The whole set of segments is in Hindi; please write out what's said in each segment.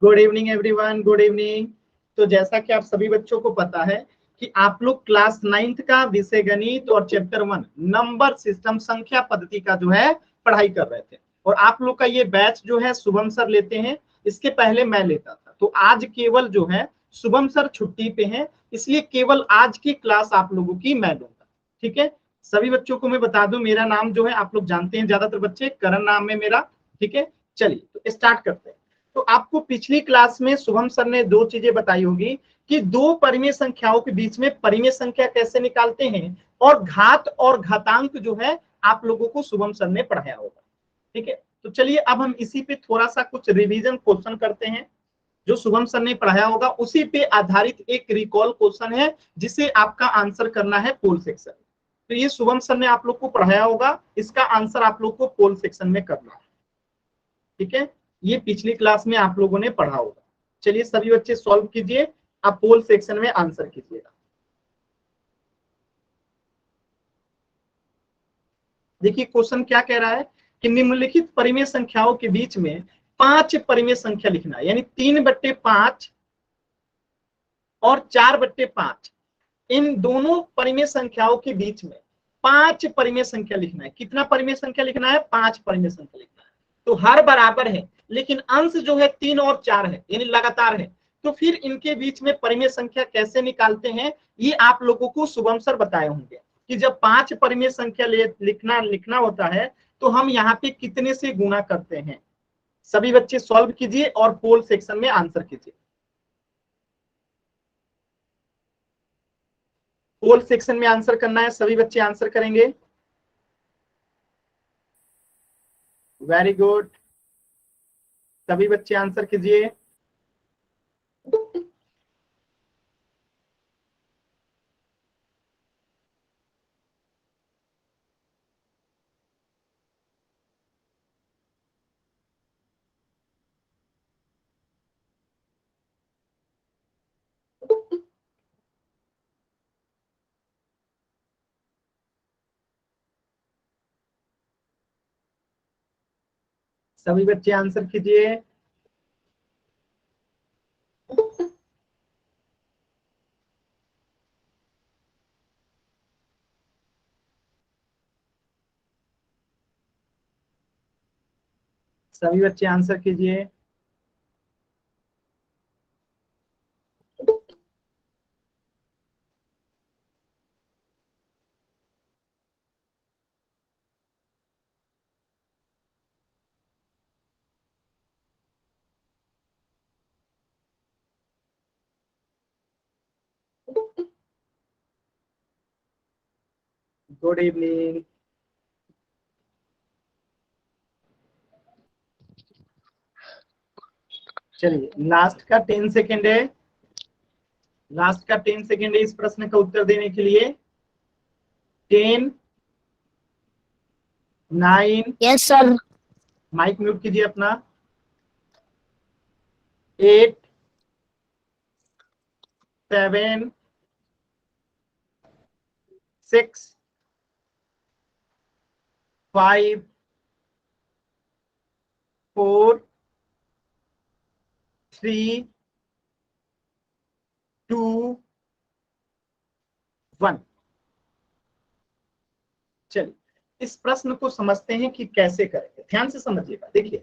Good evening everyone, good evening. तो जैसा कि आप सभी बच्चों को पता है कि आप लोग क्लास 9th का विषय गणित और चैप्टर 1 नंबर सिस्टम संख्या पद्धति का जो है पढ़ाई कर रहे थे, और आप लोग का ये बैच जो है शुभम सर लेते हैं। इसके पहले मैं लेता था, तो आज केवल जो है शुभम सर छुट्टी पे हैं, इसलिए केवल आज की क्लास आप लोगों की मैं लूंगा। ठीक है, सभी बच्चों को मैं बता दूं, मेरा नाम जो है आप लोग जानते हैं, ज्यादातर बच्चे करण नाम है मेरा। ठीक है, चलिए तो स्टार्ट करते हैं। तो आपको पिछली क्लास में शुभम सर ने दो चीजें बताई होगी कि दो परिमेय संख्याओं के बीच में परिमेय संख्या कैसे निकालते हैं, और घात और घातांक जो है आप लोगों को शुभम सर ने पढ़ाया होगा। ठीक है, तो चलिए अब हम इसी पे थोड़ा सा कुछ रिवीजन क्वेश्चन करते हैं। जो शुभम सर ने पढ़ाया होगा उसी पे आधारित एक रिकॉल क्वेश्चन है, जिसे आपका आंसर करना है पोल सेक्शन। तो ये शुभम सर ने आप लोग को पढ़ाया होगा, इसका आंसर आप लोग को पोल सेक्शन में करना है। ठीक है, ये पिछली क्लास में आप लोगों ने पढ़ा होगा। चलिए सभी बच्चे सॉल्व कीजिए, आप पोल सेक्शन में आंसर कीजिएगा। देखिए क्वेश्चन क्या कह रहा है कि निम्नलिखित परिमेय संख्याओं के बीच में 5 परिमेय संख्या लिखना है, यानी 3/5 और 4/5, इन दोनों परिमेय संख्याओं के बीच में 5 परिमेय संख्या लिखना है। कितना परिमेय संख्या लिखना है? 5 परिमेय संख्या लिखना है। तो हर बराबर है, लेकिन अंश जो है 3 और 4 है, यानी लगातार है। तो फिर इनके बीच में परिमेय संख्या कैसे निकालते हैं, ये आप लोगों को शुभम सर बताए होंगे कि जब 5 परिमेय संख्या लिखना होता है तो हम यहाँ पे कितने से गुणा करते हैं। सभी बच्चे सॉल्व कीजिए और पोल सेक्शन में आंसर कीजिए। पोल सेक्शन में आंसर करना है, सभी बच्चे आंसर करेंगे। वेरी गुड, सभी बच्चे आंसर कीजिए। सभी बच्चे आंसर कीजिए। सभी बच्चे आंसर कीजिए। Good evening. चलिए लास्ट का 10 सेकेंड है, लास्ट का 10 सेकेंड है इस प्रश्न का उत्तर देने के लिए। 10, 9, यस सर। माइक म्यूट कीजिए अपना। 8, 7, 6, 5, 4, 3, 2, 1। चलिए इस प्रश्न को समझते हैं कि कैसे करेंगे, ध्यान से समझिएगा। देखिए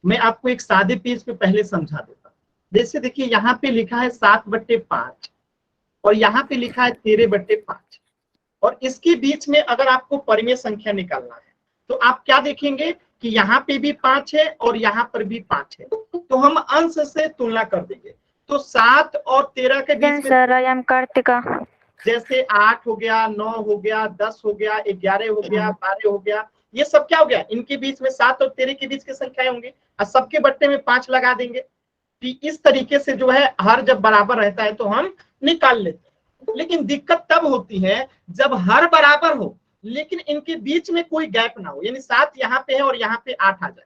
मैं आपको एक सादे पेज पे पहले समझा देता हूं। जैसे देखिए यहाँ पे लिखा है 7/5 और यहाँ पे लिखा है 13/5, और इसके बीच में अगर आपको परिमेय संख्या निकालना है तो आप क्या देखेंगे कि यहाँ पे भी 5 है और यहाँ पर भी 5 है, तो हम अंश से तुलना कर देंगे। तो 7 और 13 के बीच में सर, आई एम कार्तिका। जैसे 8 हो गया, 9 हो गया, 10 हो गया, 11 हो गया, 12 हो गया, ये सब क्या हो गया, इनके बीच में 7 और 13 के बीच की संख्याएं होंगी, और सबके बट्टे में 5 लगा देंगे। इस तरीके से जो है हर जब बराबर रहता है तो हम निकाल लेते हैं। लेकिन दिक्कत तब होती है जब हर बराबर हो लेकिन इनके बीच में कोई गैप ना हो, यानी 7 यहाँ पे है और यहाँ पे 8 आ जाए।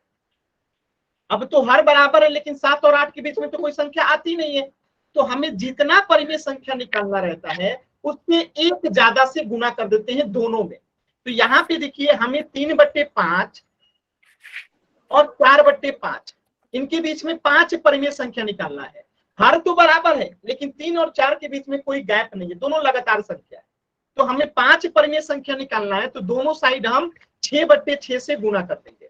अब तो हर बराबर है लेकिन 7 और 8 के बीच में तो कोई संख्या आती नहीं है, तो हमें जितना परिमेय संख्या निकालना रहता है उसमें एक ज्यादा से गुना कर देते हैं दोनों में। तो यहाँ पे देखिए हमें 3/5 और 4/5 इनके बीच में 5 परिमेय संख्या निकालना है। हर तो बराबर है लेकिन 3 और 4 के बीच में कोई गैप नहीं है, दोनों लगातार संख्या है। तो हमें 5 परिमेय संख्या निकालना है, तो दोनों साइड हम 6/6 से गुना कर देंगे।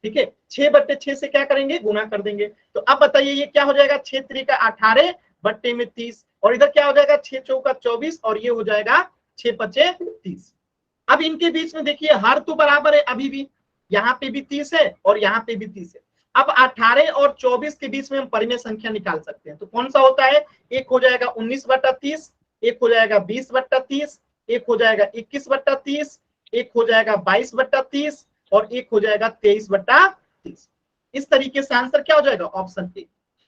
ठीक है, 6/6 से क्या करेंगे, गुना कर देंगे। तो अब बताइए ये क्या हो जाएगा, 6 त्रिका 18 बट्टे में 30, और इधर क्या हो जाएगा 6 चौका 24, और ये हो जाएगा 6 पचे 30। अब इनके बीच में देखिए हर तो बराबर है, अभी भी यहाँ पे भी 30 है और यहाँ पे भी 30 है। अब 18 और 24 के बीच में हम परिमेय संख्या निकाल सकते हैं, तो कौन सा होता है, एक हो जाएगा 19/30, एक हो जाएगा 20/30, एक हो जाएगा 21/30, एक हो जाएगा 22/30 और एक हो जाएगा 23/30। इस तरीके से आंसर क्या हो जाएगा, ऑप्शन ए।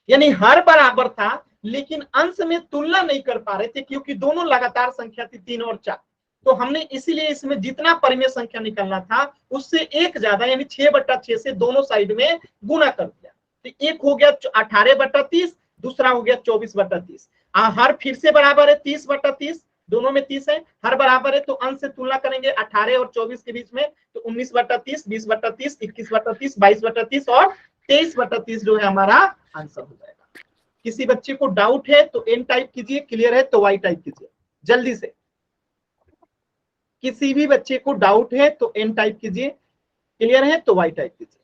यानी हर बराबर था लेकिन अंश में तुलना नहीं कर पा रहे थे क्योंकि दोनों लगातार संख्या थी 3 और 4। तो हमने इसीलिए इसमें जितना परिमेय संख्या निकलना था उससे एक ज्यादा यानी 6/6 से दोनों साइड में गुना कर दिया। तो एक हो गया 18/30, दूसरा हो गया 24/30। हर फिर से बराबर है 30/30, दोनों में 30 है, हर बराबर है तो अंश से तुलना करेंगे 18 और 24 के बीच में, तो 19/30, 20/30, 21/30, 22/30 और 23/30 जो है हमारा आंसर हो जाएगा। किसी बच्चे को डाउट है तो एन टाइप कीजिए, क्लियर है तो वाई टाइप कीजिए जल्दी से। किसी भी बच्चे को डाउट है तो एन टाइप कीजिए, क्लियर है तो वाई टाइप कीजिए।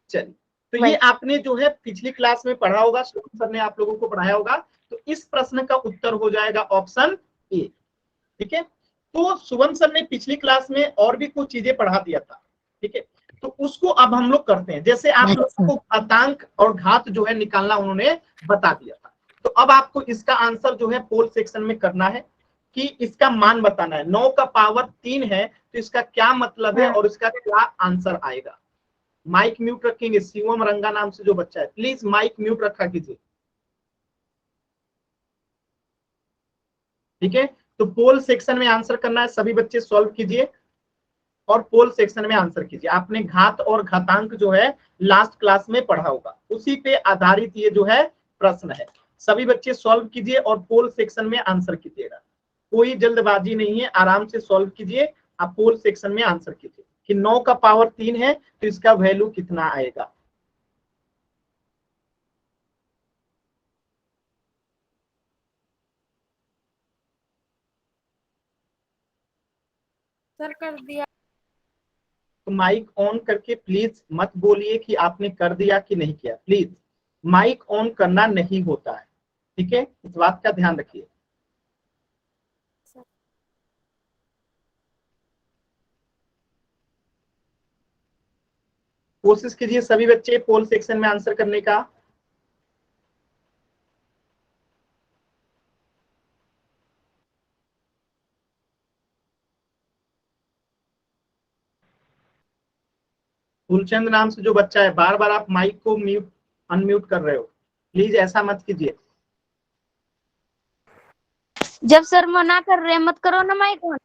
चलिए, तो ये आपने जो है पिछली क्लास में पढ़ा होगा, सर ने आप लोगों को पढ़ाया होगा। तो इस प्रश्न का उत्तर हो जाएगा ऑप्शन ए। ठीक है, तो शुभम सर ने पिछली क्लास में और भी कुछ चीजें पढ़ा दिया था। ठीक है, तो उसको अब हम लोग करते हैं। जैसे आप लोगों को घातांक और घात जो है निकालना उन्होंने बता दिया था, तो अब आपको इसका आंसर जो है पोल सेक्शन में करना है कि इसका मान बताना है। 9 का पावर 3 है तो इसका क्या मतलब है और इसका क्या आंसर आएगा। माइक म्यूट रखेंगे, शिवम रंगा नाम से जो बच्चा है प्लीज माइक म्यूट रखा कीजिए। ठीक है, तो पोल सेक्शन में आंसर करना है, सभी बच्चे सॉल्व कीजिए और पोल सेक्शन में आंसर कीजिए। आपने घात और घातांक जो है लास्ट क्लास में पढ़ा होगा, उसी पे आधारित ये जो है प्रश्न है। सभी बच्चे सॉल्व कीजिए और पोल सेक्शन में आंसर कीजिएगा, कोई जल्दबाजी नहीं है, आराम से सॉल्व कीजिए। आप पोल सेक्शन में आंसर कीजिए कि 9 का पावर 3 है तो इसका वैल्यू कितना आएगा। सर कर दिया। तो माइक ऑन करके प्लीज मत बोलिए कि आपने कर दिया कि नहीं किया, प्लीज माइक ऑन करना नहीं होता है। ठीक है, इस बात का ध्यान रखिए। कोशिश कीजिए सभी बच्चे पोल सेक्शन में आंसर करने का। फूलचंद नाम से जो बच्चा है, बार बार आप माइक को म्यूट अनम्यूट कर रहे हो, प्लीज ऐसा मत कीजिए। जब सर मना कर रहे हैं मत करो ना माइक ऑन।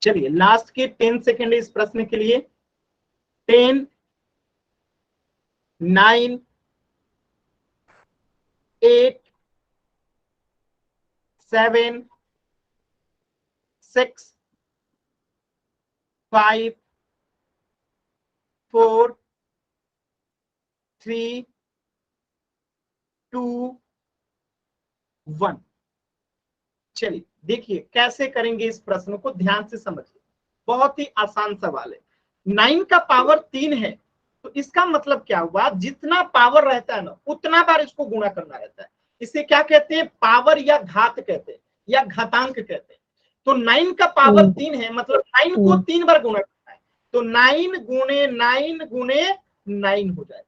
चलिए लास्ट के 10 सेकेंड इस प्रश्न के लिए। 10, 9, 8, 7, 6, 5, 4, 3, 2, 1। चलिए देखिए कैसे करेंगे इस प्रश्न को, ध्यान से समझिए, बहुत ही आसान सवाल है। 9 का पावर 3 है तो इसका मतलब क्या हुआ, जितना पावर रहता है ना उतना बार इसको गुणा करना रहता है। इसे क्या कहते हैं, पावर या घात कहते हैं या घातांक कहते हैं। तो 9 का पावर 3 है मतलब 9 को 3 बार गुणा करना है, तो 9 गुणे 9 गुणे 9 हो जाएगा।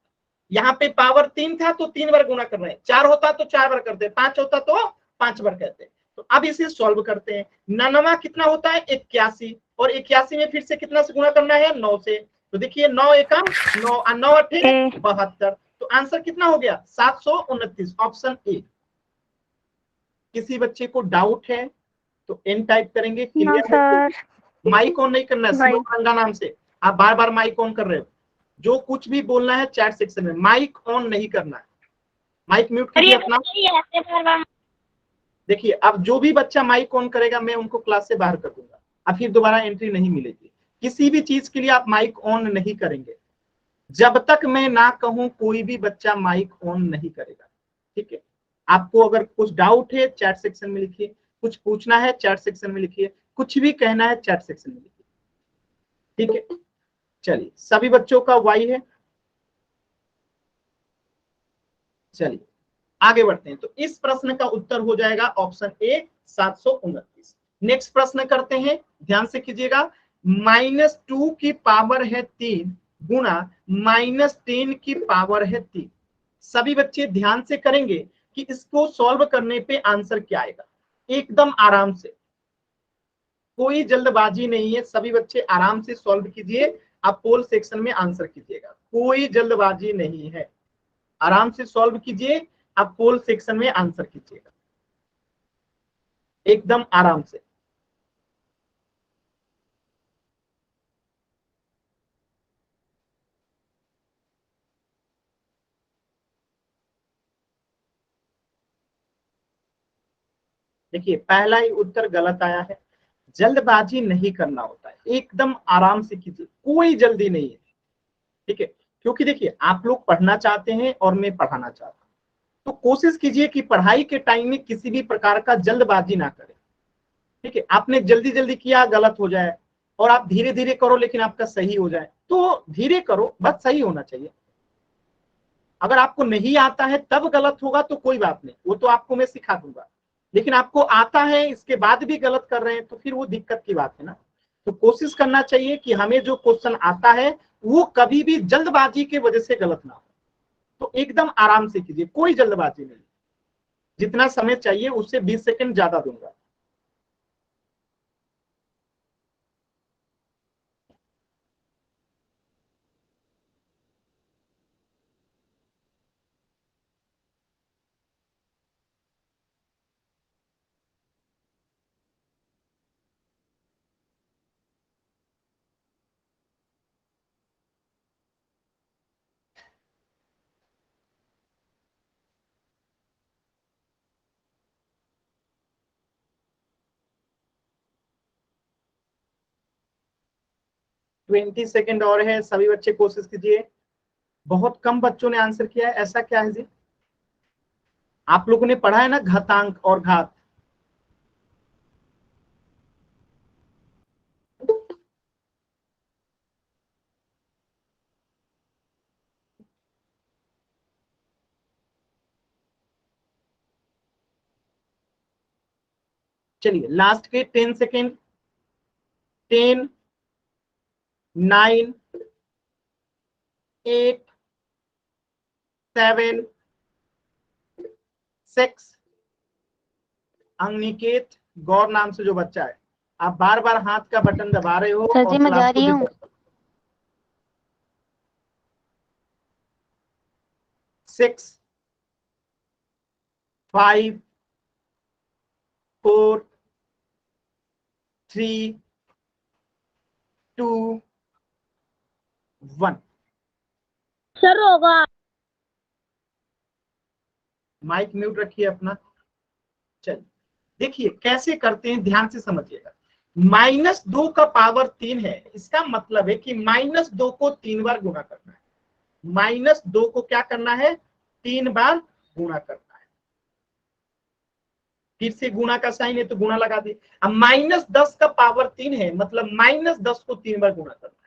यहाँ पे पावर 3 था तो 3 बार गुणा करना है, 4 होता तो 4 बार करते, 5 होता तो 5 बार कहते हैं। तो अब इसे सॉल्व करते हैं। 99 कितना होता है, 81, और 81 में फिर से कितना से गुणा करना है, 9 से। तो देखिए 9 एकम 9, 9 अठे 72, तो आंसर कितना हो गया 729, ऑप्शन ए। किसी बच्चे को डाउट है तो एन टाइप करेंगे, क्लियर है। माइक ऑन नहीं करना है, शिवम रंगा नाम से आप बार बार माइक ऑन कर रहे हो। जो कुछ भी बोलना है चैट सेक्शन में, माइक ऑन नहीं करना है। माइक म्यूट कीजिए अपना। देखिए अब जो भी बच्चा माइक ऑन करेगा मैं उनको क्लास से बाहर कर दूंगा, अब फिर दोबारा एंट्री नहीं मिलेगी। किसी भी चीज के लिए आप माइक ऑन नहीं करेंगे, जब तक मैं ना कहूं कोई भी बच्चा माइक ऑन नहीं करेगा। ठीक है, आपको अगर कुछ डाउट है चैट सेक्शन में लिखिए, कुछ पूछना है चैट सेक्शन में लिखिए, कुछ भी कहना है चैट सेक्शन में लिखिए। ठीक है, चलिए सभी बच्चों का वाई है। चलिए आगे बढ़ते हैं। तो इस प्रश्न का उत्तर हो जाएगा ऑप्शन ए 729। नेक्स्ट प्रश्न करते हैं, ध्यान से कीजिएगा। -2 की पावर है 3 गुना -10 की पावर है 3। सभी बच्चे ध्यान से करेंगे कि इसको सॉल्व करने पे आंसर क्या आएगा, एकदम आराम से, कोई जल्दबाजी नहीं है। सभी बच्चे आराम से सॉल्व कीजिए, आप पोल सेक्शन में आंसर कीजिएगा, कोई जल्दबाजी नहीं है। आराम से सॉल्व कीजिए, आप पोल सेक्शन में आंसर कीजिएगा एकदम आराम से। देखिए पहला ही उत्तर गलत आया है। जल्दबाजी नहीं करना होता है, एकदम आराम से कीजिए, कोई जल्दी नहीं है। ठीक है, क्योंकि देखिए आप लोग पढ़ना चाहते हैं और मैं पढ़ाना चाहता हूं, तो कोशिश कीजिए कि पढ़ाई के टाइम में किसी भी प्रकार का जल्दबाजी ना करें। ठीक है, आपने जल्दी जल्दी किया गलत हो जाए, और आप धीरे धीरे करो लेकिन आपका सही हो जाए, तो धीरे करो बस सही होना चाहिए। अगर आपको नहीं आता है तब गलत होगा तो कोई बात नहीं, वो तो आपको मैं सिखा दूंगा। लेकिन आपको आता है इसके बाद भी गलत कर रहे हैं तो फिर वो दिक्कत की बात है ना। तो कोशिश करना चाहिए कि हमें जो क्वेश्चन आता है वो कभी भी जल्दबाजी की वजह से गलत ना हो। तो एकदम आराम से कीजिए, कोई जल्दबाजी नहीं। जितना समय चाहिए उससे 20 सेकंड ज्यादा दूंगा। ट्वेंटी सेकेंड और है, सभी बच्चे कोशिश कीजिए। बहुत कम बच्चों ने आंसर किया है, ऐसा क्या है जी? आप लोगों ने पढ़ा है ना घातांक और घात। चलिए लास्ट के 10 सेकेंड। 10, 9, 8, 7, 6। अंगनिकेत गौर नाम से जो बच्चा है, आप बार बार हाथ का बटन दबा रहे हो सर जी और मैं जा क्लास को रही हूँ। डिस्टर्ब। 6, 5, 4, 3, 2, 1। सर होगा। माइक म्यूट रखिए अपना। चलिए देखिए कैसे करते हैं, ध्यान से समझिएगा। -2 का पावर 3 है, इसका मतलब है कि -2 को 3 बार गुणा करना है। -2 को क्या करना है? 3 बार गुणा करना है। फिर से गुणा का साइन है तो गुणा लगा दिए। अब -10 का पावर 3 है, मतलब -10 को 3 बार गुणा करना है।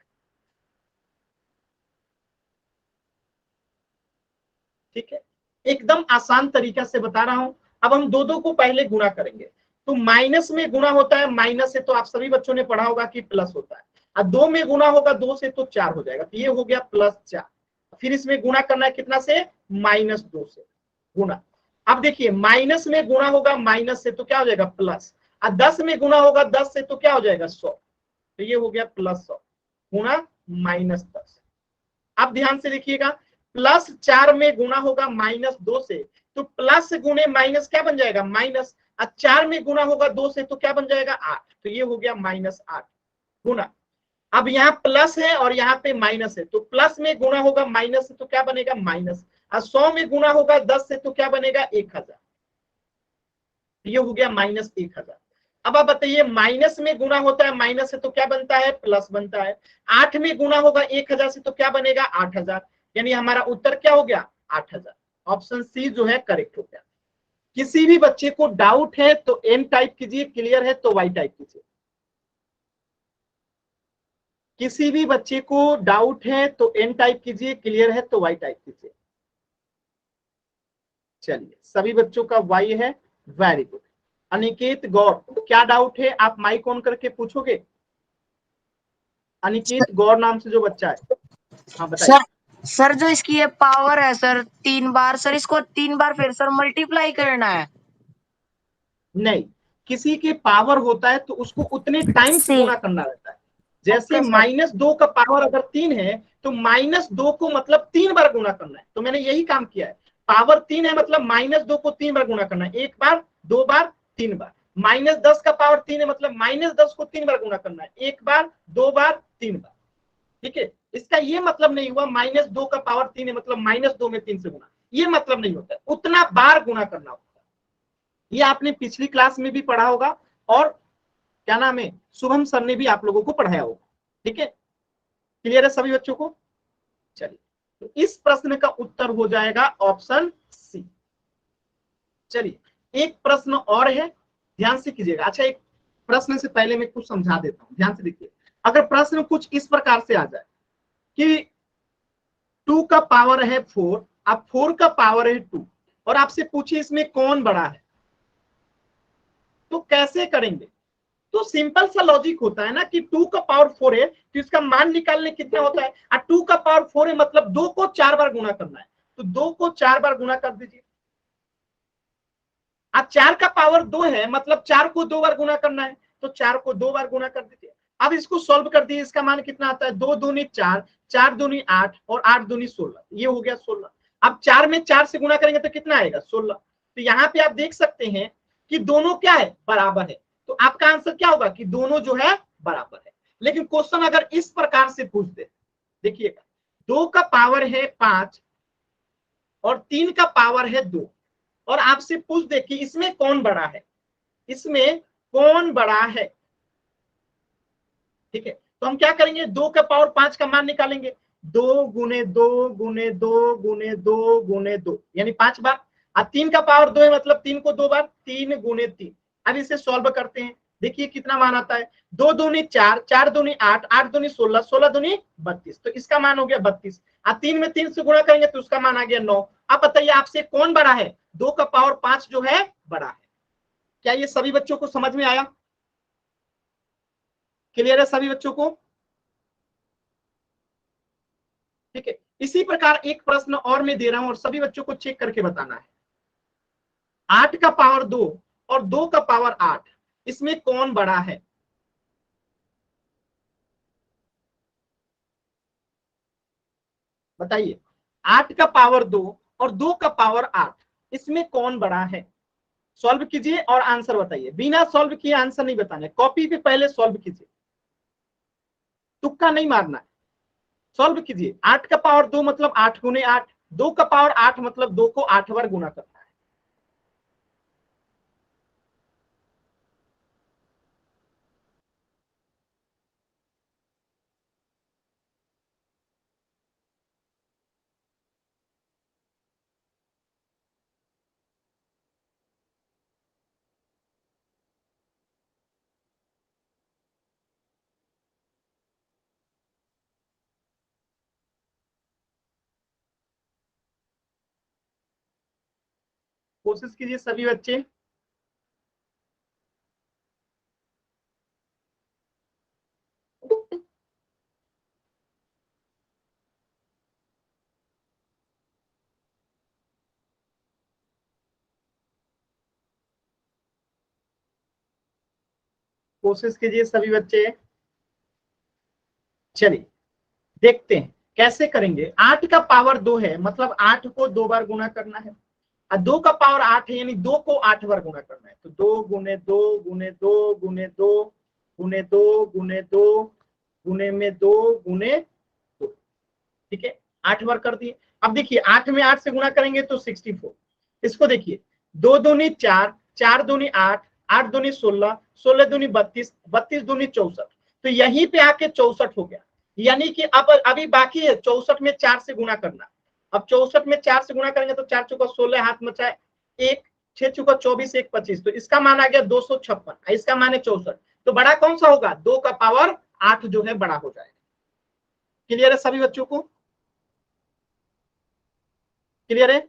ठीक है, एकदम आसान तरीका से बता रहा हूं। अब हम दो को पहले गुणा करेंगे, तो माइनस में गुणा होता है, माइनस से तो आप सभी बच्चों ने पढ़ा होगा कि प्लस होता है। अब 2 में गुणा होगा, 2 से तो 4 हो जाएगा, तो ये हो गया +4। फिर इसमें गुणा करना है कितना से? -2 से गुणा। अब देखिए माइनस में गुणा होगा माइनस से तो क्या हो जाएगा? प्लस। और 10 में गुणा होगा 10 से तो क्या हो जाएगा? 100। तो ये हो गया +100 गुणा -10। अब ध्यान से देखिएगा, +4 में गुणा होगा -2 से, तो प्लस गुणे माइनस क्या बन जाएगा? माइनस। और 4 में गुणा होगा 2 से तो क्या बन जाएगा? 8। तो ये हो गया -8 गुणा। अब यहाँ प्लस है और यहाँ पे माइनस है, तो प्लस में गुणा होगा माइनस से तो क्या बनेगा माइनस, और 100 में गुणा होगा 10 से तो क्या बनेगा 1000, ये हो गया -1000। अब आप बताइए माइनस में गुणा होता है माइनस से तो क्या बनता है प्लस बनता है, 8 में गुणा होगा 1000 से तो क्या बनेगा 8000, यानी हमारा उत्तर क्या हो गया 8000। ऑप्शन सी जो है करेक्ट हो गया। किसी भी बच्चे को डाउट है तो एन टाइप कीजिए, क्लियर है तो वाई टाइप कीजिए। किसी भी बच्चे को डाउट है तो एन टाइप कीजिए, क्लियर है तो वाई टाइप कीजिए। चलिए सभी बच्चों का वाई है, वेरी गुड। अनिकेत गौर, क्या डाउट है आप माइक ऑन करके पूछोगे। अनिकेत गौर नाम से जो बच्चा है, हाँ बताइए। सर सर जो इसकी ये पावर है सर 3 बार, सर इसको 3 बार फिर सर मल्टीप्लाई करना है। नहीं, किसी के पावर होता है तो उसको उतने टाइम्स सी। गुणा करना रहता है। जैसे ओके सर। -2 का पावर अगर 3 है तो -2 को मतलब 3 बार गुणा करना है, तो मैंने यही काम किया है। पावर 3 है मतलब -2 को 3 बार गुणा करना है, 1 बार 2 बार 3 बार। -10 का पावर 3 है मतलब -10 को 3 बार गुणा करना है, 1 बार 2 बार 3 बार। ठीक है, इसका ये मतलब नहीं हुआ -2 का पावर 3 है मतलब -2 में 3 से गुणा, ये मतलब नहीं होता है, उतना बार गुणा करना होता है। ये आपने पिछली क्लास में भी पढ़ा होगा और क्या नाम है शुभम सर ने भी आप लोगों को पढ़ाया होगा। ठीक है, क्लियर है सभी बच्चों को। चलिए तो इस प्रश्न का उत्तर हो जाएगा ऑप्शन सी। चलिए एक प्रश्न और है, ध्यान से कीजिएगा। अच्छा एक प्रश्न से पहले मैं कुछ समझा देता हूं, ध्यान से देखिए। अगर प्रश्न कुछ इस प्रकार से आ जाए कि 2 का पावर है 4, अब 4 का पावर है 2 और आपसे पूछिए इसमें कौन बड़ा है, तो कैसे करेंगे। तो सिंपल सा लॉजिक होता है ना कि 2 का पावर 4 है तो इसका मान निकालने कितना होता है, और 2 का पावर 4 है मतलब 2 को 4 बार गुणा करना है, तो 2 को 4 बार गुणा कर दीजिए। अब 4 का पावर 2 है मतलब 4 को 2 बार गुणा करना है, तो 4 को 2 बार गुणा कर दीजिए। अब इसको सॉल्व कर दिए, इसका मान कितना आता है 2 दूनी 4, 4 दूनी 8 और 8 दूनी 16, ये हो गया 16। अब 4 में 4 से गुणा करेंगे तो कितना आएगा 16। तो यहाँ पे आप देख सकते हैं कि दोनों क्या है बराबर है, तो आपका आंसर क्या होगा कि दोनों जो है बराबर है। लेकिन क्वेश्चन अगर इस प्रकार से पूछ दे, देखिएगा 2 का पावर है 5 और 3 का पावर है 2 और आपसे पूछ दे कि इसमें कौन बड़ा है, इसमें कौन बड़ा है। ठीक है, तो हम क्या करेंगे 2 का पावर 5 का मान निकालेंगे, 2 गुने 2 गुने 2 गुने 2 गुने 2 यानी 5 बार। अब 3 का पावर 2 है मतलब 3 को 2 बार, 3 गुने 3। अब इसे सॉल्व करते हैं, देखिए कितना मान आता है 2 दूनी 4, 4 दूनी 8, 8 दूनी 16, 16 दूनी 32, तो इसका मान हो गया 32। अब 3 में 3 से गुणा करेंगे तो उसका मान आ गया 9। अब बताइए आपसे कौन बड़ा है, 2 का पावर 5 जो है बड़ा है। क्या ये सभी बच्चों को समझ में आया, क्लियर है सभी बच्चों को। ठीक है, इसी प्रकार एक प्रश्न और मैं दे रहा हूं और सभी बच्चों को चेक करके बताना है। 8 का पावर 2 और 2 का पावर 8, इसमें कौन बड़ा है। बताइए 8 का पावर 2 और 2 का पावर 8, इसमें कौन बड़ा है। सॉल्व कीजिए और आंसर बताइए, बिना सॉल्व किए आंसर नहीं बताना है, कॉपी पे पहले सॉल्व कीजिए, तुक्का नहीं मारना है। सॉल्व कीजिए, 8 का पावर 2 मतलब 8 गुने 8, 2 का पावर 8 मतलब 2 को 8 बार गुना करना है। कोशिश कीजिए सभी बच्चे। कोशिश कीजिए सभी बच्चे। चलिए देखते हैं कैसे करेंगे। 8 का पावर 2 है मतलब 8 को 2 बार गुना करना है, और 2 का पावर 8 है यानी 2 को 8 बार गुना करना है, तो 2 गुने 2 गुने 2 गुने 2 गुने 2 गुने 2 गुने में 2 गुने 2, ठीक है 8 बार कर दिए। अब देखिए 8 में 8 से गुना करेंगे तो 64। इसको देखिए 2 दूनी 4, 4 दूनी 8, 8 दूनी 16, 16 दूनी 32, 32 दूनी 64। तो यहीं पे आके 64 हो गया। यानी कि अब अभी बाकी है 64 में 4 से गुना करना। अब 64 में 4 से गुना करेंगे तो 4 चौका 16, हाथ में चाहे 1, 6 चौका 24, 1 25। तो इसका मान आ गया 256, इसका मान है 64। तो बड़ा कौन सा होगा? 2 का पावर 8 जो है बड़ा हो जाएगा। क्लियर है सभी बच्चों को? क्लियर है?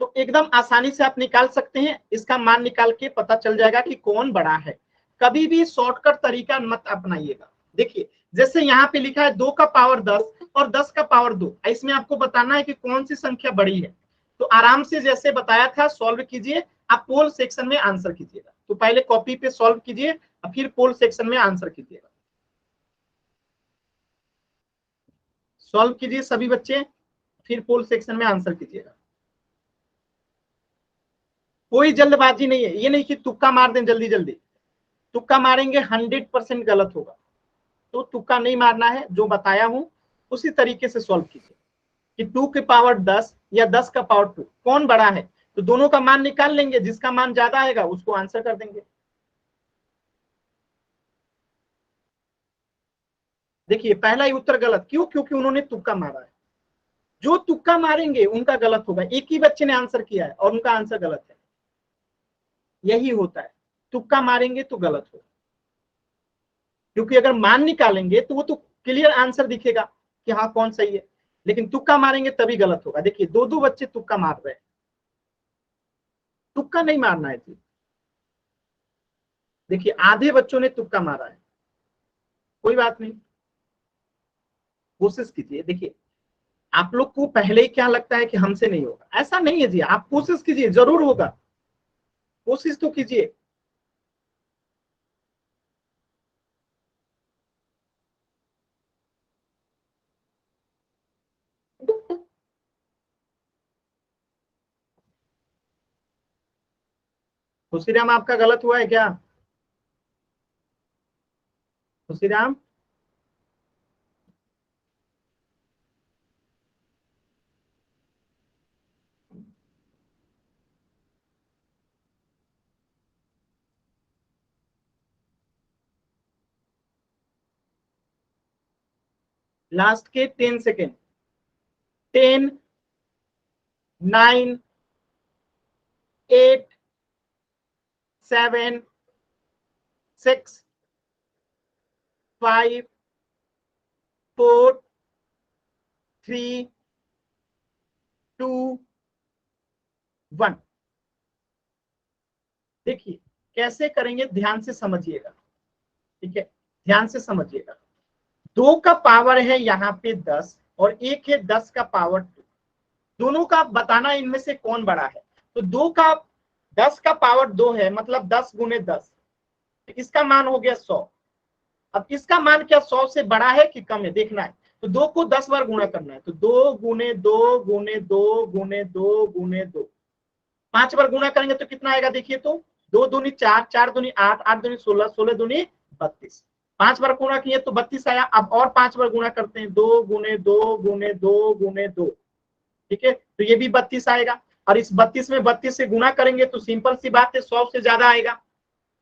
तो एकदम आसानी से आप निकाल सकते हैं, इसका मान निकाल के पता चल जाएगा कि कौन बड़ा है। कभी भी शॉर्टकट तरीका मत अपनाइएगा। देखिए जैसे यहाँ पे लिखा है 2 का पावर 10 और 10 का पावर 2, इसमें आपको बताना है कि कौन सी संख्या बड़ी है। तो आराम से जैसे बताया था सॉल्व कीजिए, आप पोल सेक्शन में आंसर कीजिएगा। तो पहले कॉपी पे सॉल्व कीजिए और फिर पोल सेक्शन में आंसर कीजिएगा। सॉल्व कीजिए सभी बच्चे, फिर पोल सेक्शन में आंसर कीजिएगा। कोई जल्दबाजी नहीं है, ये नहीं कि तुक्का मार दें जल्दी जल्दी। तुक्का मारेंगे 100% गलत होगा। तो तुक्का नहीं मारना है, जो बताया हूं उसी तरीके से सॉल्व कीजिए कि 2 के पावर 10 या 10 का पावर 2 कौन बड़ा है। तो दोनों का मान निकाल लेंगे, जिसका मान ज्यादा आएगा उसको आंसर कर देंगे। देखिए पहला ही उत्तर गलत, क्यों? क्योंकि उन्होंने तुक्का मारा है। जो तुक्का मारेंगे उनका गलत होगा। एक ही बच्चे ने आंसर किया है और उनका आंसर गलत है। यही होता है, तुक्का मारेंगे तो गलत होगा। क्योंकि अगर मान निकालेंगे तो वो तो क्लियर आंसर दिखेगा कि हाँ कौन सही है, लेकिन तुक्का मारेंगे तभी गलत होगा। देखिए 2 बच्चे तुक्का मार रहे हैं। तुक्का नहीं मारना है जी। देखिए आधे बच्चों ने तुक्का मारा है, कोई बात नहीं, कोशिश कीजिए। देखिए आप लोग को पहले ही क्या लगता है कि हमसे नहीं होगा, ऐसा नहीं है जी। आप कोशिश कीजिए, जरूर होगा, कोशिश तो कीजिए। खुशीराम आपका गलत हुआ है क्या? खुशीराम लास्ट के 10 सेकेंड। 10, 9, 8, 7, 6, 5, 4, 3, 2, 1। देखिए कैसे करेंगे, ध्यान से समझिएगा, ठीक है? ध्यान से समझिएगा। 2 का पावर है यहाँ पे 10 और एक है 10 का पावर 2। दोनों का बताना इनमें से कौन बड़ा है। तो 10 का पावर 2 है, मतलब 10 गुने 10, इसका मान हो गया 100। अब इसका मान क्या 100 से बड़ा है कि कम है देखना है। तो 2 को 10 बार गुणा करना है। तो 2 गुने 2 गुने 2 गुने 2 गुने 2, 5 बार गुणा करेंगे तो कितना आएगा? देखिए तो 2 दूनी 4, 4 दूनी 8, 8 दूनी 16, 16 दूनी 32। 5 बार गुणा किए तो 32 आया। अब और 5 बार गुणा करते हैं, 2 गुने 2 गुने 2 गुने 2, ठीक है? तो ये भी 32 आएगा। और इस 32 में 32 से गुणा करेंगे तो सिंपल सी बात है 100 से ज्यादा आएगा।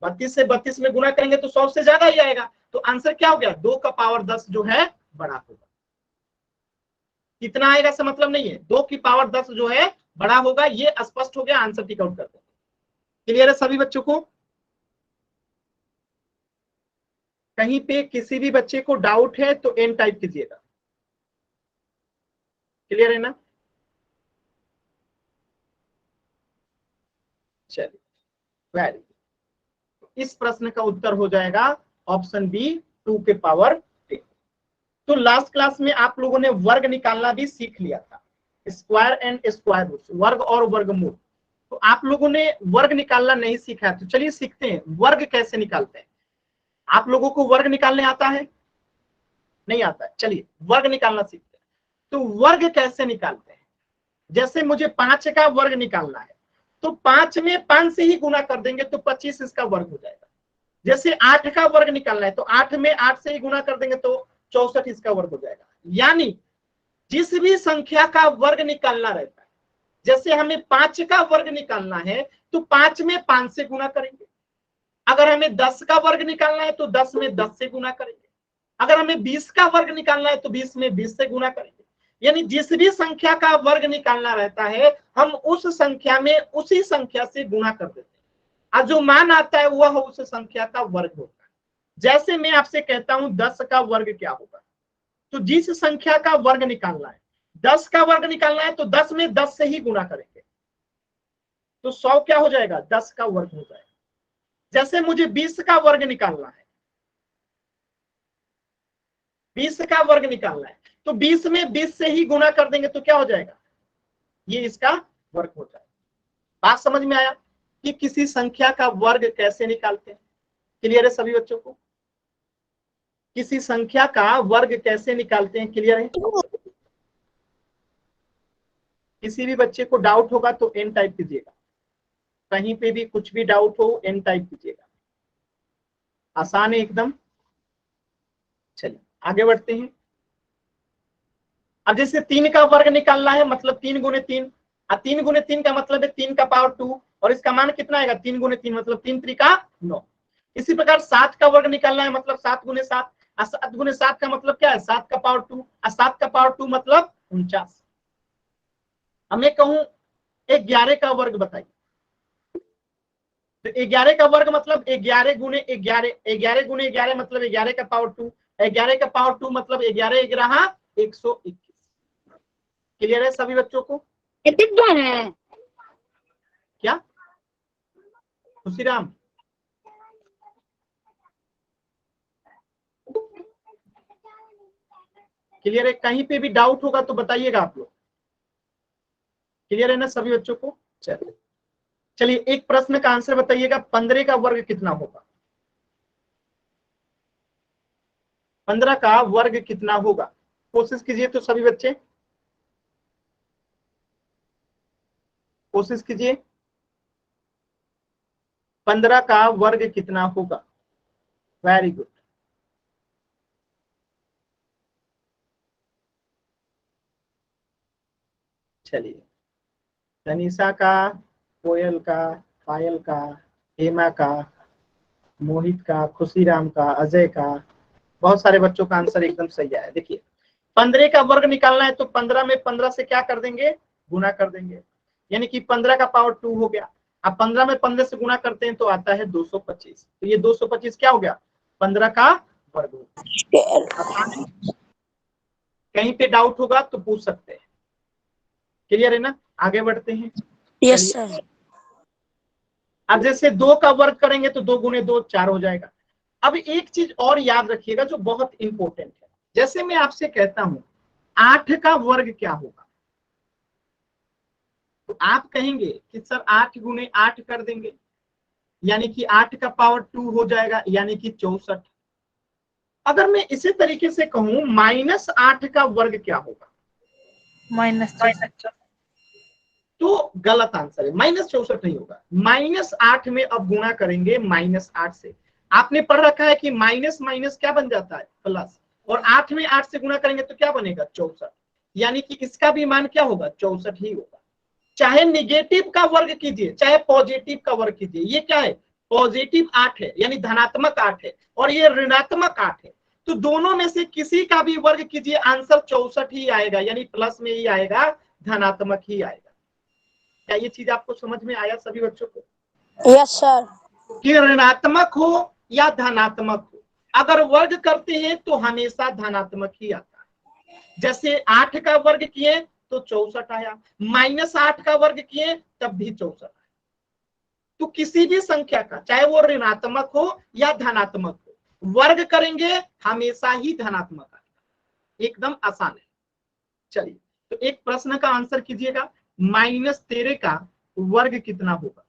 32 से 32 में गुणा करेंगे तो 100 से ज्यादा ही आएगा। तो आंसर क्या हो गया? 2 का पावर 10 जो है बड़ा होगा। कितना आएगा से मतलब नहीं है, 2 की पावर 10 जो है बड़ा होगा। ये स्पष्ट हो गया, आंसर टिक आउट करते हैं। क्लियर है सभी बच्चों को? कहीं पे किसी भी बच्चे को डाउट है तो एन टाइप कीजिएगा। क्लियर है ना? चलिए वेरी, इस प्रश्न का उत्तर हो जाएगा ऑप्शन बी, 2 के पावर 3। तो लास्ट क्लास में आप लोगों ने वर्ग निकालना भी सीख लिया था, स्क्वायर एंड स्क्वायर रूट, वर्ग और वर्गमूल। तो आप लोगों ने वर्ग निकालना नहीं सीखा, तो चलिए सीखते हैं वर्ग कैसे निकालते हैं। आप लोगों को वर्ग निकालने आता है? नहीं आता है? चलिए वर्ग निकालना सीखते हैं। तो वर्ग कैसे निकालते हैं? जैसे मुझे 5 का वर्ग निकालना है, तो 5 में 5 से ही गुना कर देंगे तो 25 इसका वर्ग हो जाएगा। जैसे 8 का वर्ग निकालना है तो 8 में 8 से ही गुना कर देंगे तो 64 इसका वर्ग हो जाएगा। यानी जिस भी संख्या का वर्ग निकालना रहता है, जैसे हमें 5 का वर्ग निकालना है तो 5 में 5 से गुना करेंगे। अगर हमें 10 का वर्ग निकालना है तो 10 में 10 से गुना करेंगे। अगर हमें 20 का वर्ग निकालना है तो 20 में 20 से गुना करेंगे। यानी जिस भी संख्या का वर्ग निकालना रहता है हम उस संख्या में उसी संख्या से गुना कर देते हैं और जो मान आता है वह उस संख्या का वर्ग होता है। जैसे मैं आपसे कहता हूं 10 का वर्ग क्या होगा, तो जिस संख्या का वर्ग निकालना है 10 का वर्ग निकालना है तो 10 में 10 से ही गुना करेंगे तो 100 क्या हो जाएगा, 10 का वर्ग हो जाएगा। जैसे मुझे 20 का वर्ग निकालना है, 20 का वर्ग निकालना है तो 20 में 20 से ही गुना कर देंगे तो क्या हो जाएगा, ये इसका वर्ग हो जाएगा। बात समझ में आया कि किसी संख्या का वर्ग कैसे निकालते हैं? क्लियर है सभी बच्चों को? किसी संख्या का वर्ग कैसे निकालते हैं, क्लियर है? किसी भी बच्चे को डाउट होगा तो एन टाइप कीजिएगा, कहीं पे भी कुछ भी डाउट हो एन टाइप कीजिएगा, आसान है एकदम। चलिए आगे बढ़ते हैं। अब जैसे 3 का वर्ग निकालना है मतलब 3 गुने 3, और 3 गुने 3 का मतलब है 3 का पावर 2 और इसका मान कितना आएगा, 3 गुने 3 मतलब 3 त्रिका 9। इसी प्रकार 7 का वर्ग निकालना है मतलब 7 गुने 7, और 7 गुने 7 का मतलब क्या है, 7 का पावर 2, और 7 का पावर 2 मतलब 49। अब मैं कहूं 11 का वर्ग बताइए, तो 11 का वर्ग मतलब 11 गुने 11, 11 गुने 11 मतलब 11 का पावर 2, 11 का पावर 2 मतलब 11 11 121। क्लियर है सभी बच्चों को? है क्या खुशीराम, क्लियर है? कहीं पे भी डाउट होगा तो बताइएगा आप लोग। क्लियर है ना सभी बच्चों को? चलिए एक प्रश्न का आंसर बताइएगा, 15 का वर्ग कितना होगा? 15 का वर्ग कितना होगा? कोशिश कीजिए तो सभी बच्चे, कोशिश कीजिए। 15 का वर्ग कितना होगा? Very good. चलिए तनिषा का, कोयल का, पायल का, हेमा का, मोहित का, खुशीराम का, अजय का, बहुत सारे बच्चों का आंसर एकदम सही आया। देखिए 15 का वर्ग निकालना है तो 15 में 15 से क्या कर देंगे, गुना कर देंगे, यानी कि 15 का पावर 2 हो गया। अब 15 में 15 से गुना करते हैं तो आता है 225, तो ये 225 क्या हो गया, 15 का वर्ग हो गया। कहीं पे डाउट होगा तो पूछ सकते हैं। क्लियर है ना? आगे बढ़ते हैं। Yes sir. अब जैसे 2 का वर्ग करेंगे तो 2 गुने 2 4 हो जाएगा। अब एक चीज और याद रखिएगा जो बहुत इंपॉर्टेंट है, जैसे मैं आपसे कहता हूं 8 का वर्ग क्या होगा, तो आप कहेंगे कि सर 8 गुने 8 कर देंगे, यानी कि 8 का पावर 2 हो जाएगा, यानी कि 64। अगर मैं इसी तरीके से कहूं -8 का वर्ग क्या होगा, -64। तो गलत आंसर है, -64 नहीं होगा। -8 में अब गुणा करेंगे -8 से। आपने पढ़ रखा है कि माइनस माइनस क्या बन जाता है, प्लस, और 8 में 8 से गुणा करेंगे तो क्या बनेगा, 64। यानी कि इसका भी मान क्या होगा, 64 ही होगा। चाहे निगेटिव का वर्ग कीजिए चाहे पॉजिटिव का वर्ग कीजिए, ये क्या है, पॉजिटिव 8 है यानी धनात्मक 8 है, और ये ऋणात्मक 8 है, तो दोनों में से किसी का भी वर्ग कीजिए आंसर 64 ही आएगा, यानी प्लस में ही आएगा, धनात्मक ही आएगा। क्या ये चीज आपको समझ में आया सभी बच्चों को? Yes sir. कि ऋणात्मक हो या धनात्मक हो, अगर वर्ग करते हैं तो हमेशा धनात्मक ही आता है। जैसे 8 का वर्ग किए तो 64 आया, -8 का वर्ग किए तब भी 64 आया। तो किसी भी संख्या का चाहे वो ऋणात्मक हो या धनात्मक हो, वर्ग करेंगे हमेशा ही धनात्मक आएगा। एकदम आसान है। चलिए तो एक प्रश्न का आंसर कीजिएगा, -13 का वर्ग कितना होगा,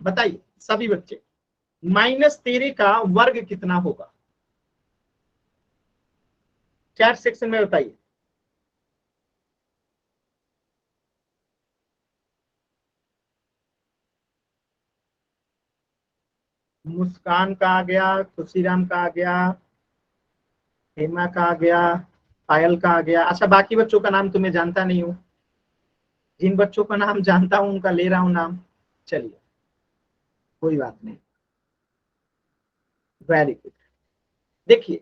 बताइए सभी बच्चे, -13 का वर्ग कितना होगा, चैट सेक्शन में बताइए। मुस्कान का आ गया, खुशीराम का आ गया, हेमा का आ गया, पायल का आ गया। अच्छा, बाकी बच्चों का नाम तुम्हें जानता नहीं हूँ, जिन बच्चों का नाम जानता हूं उनका ले रहा हूं नाम। चलिए कोई बात नहीं, वेरी गुड। देखिए,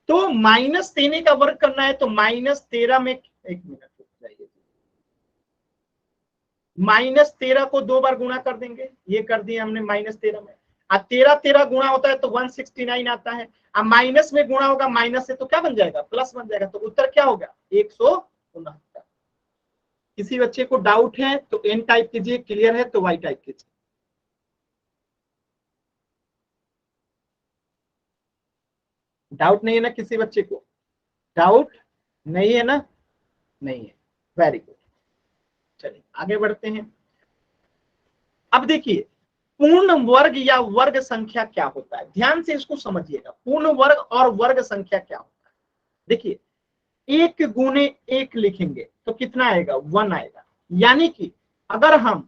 तो -13 का वर्ग करना है तो -13 में, एक मिनट रुक जाइए, -13 को 2 बार गुणा कर देंगे, ये कर दिया हमने -13 में। अब 13 गुणा होता है तो 169 आता है। अब माइनस में गुणा होगा, माइनस से तो क्या बन जाएगा, प्लस बन जाएगा, तो उत्तर क्या होगा 169। किसी बच्चे को डाउट है तो एन टाइप कीजिए, क्लियर है तो वाई टाइप कीजिए। डाउट नहीं है ना किसी बच्चे को, डाउट नहीं है ना, नहीं है, वेरी गुड। चलिए आगे बढ़ते हैं। अब देखिए, पूर्ण वर्ग या वर्ग संख्या क्या होता है, ध्यान से इसको समझिएगा। पूर्ण वर्ग और वर्ग संख्या क्या होता है, देखिए 1 गुने 1 लिखेंगे तो कितना आएगा, 1 आएगा। यानी कि अगर हम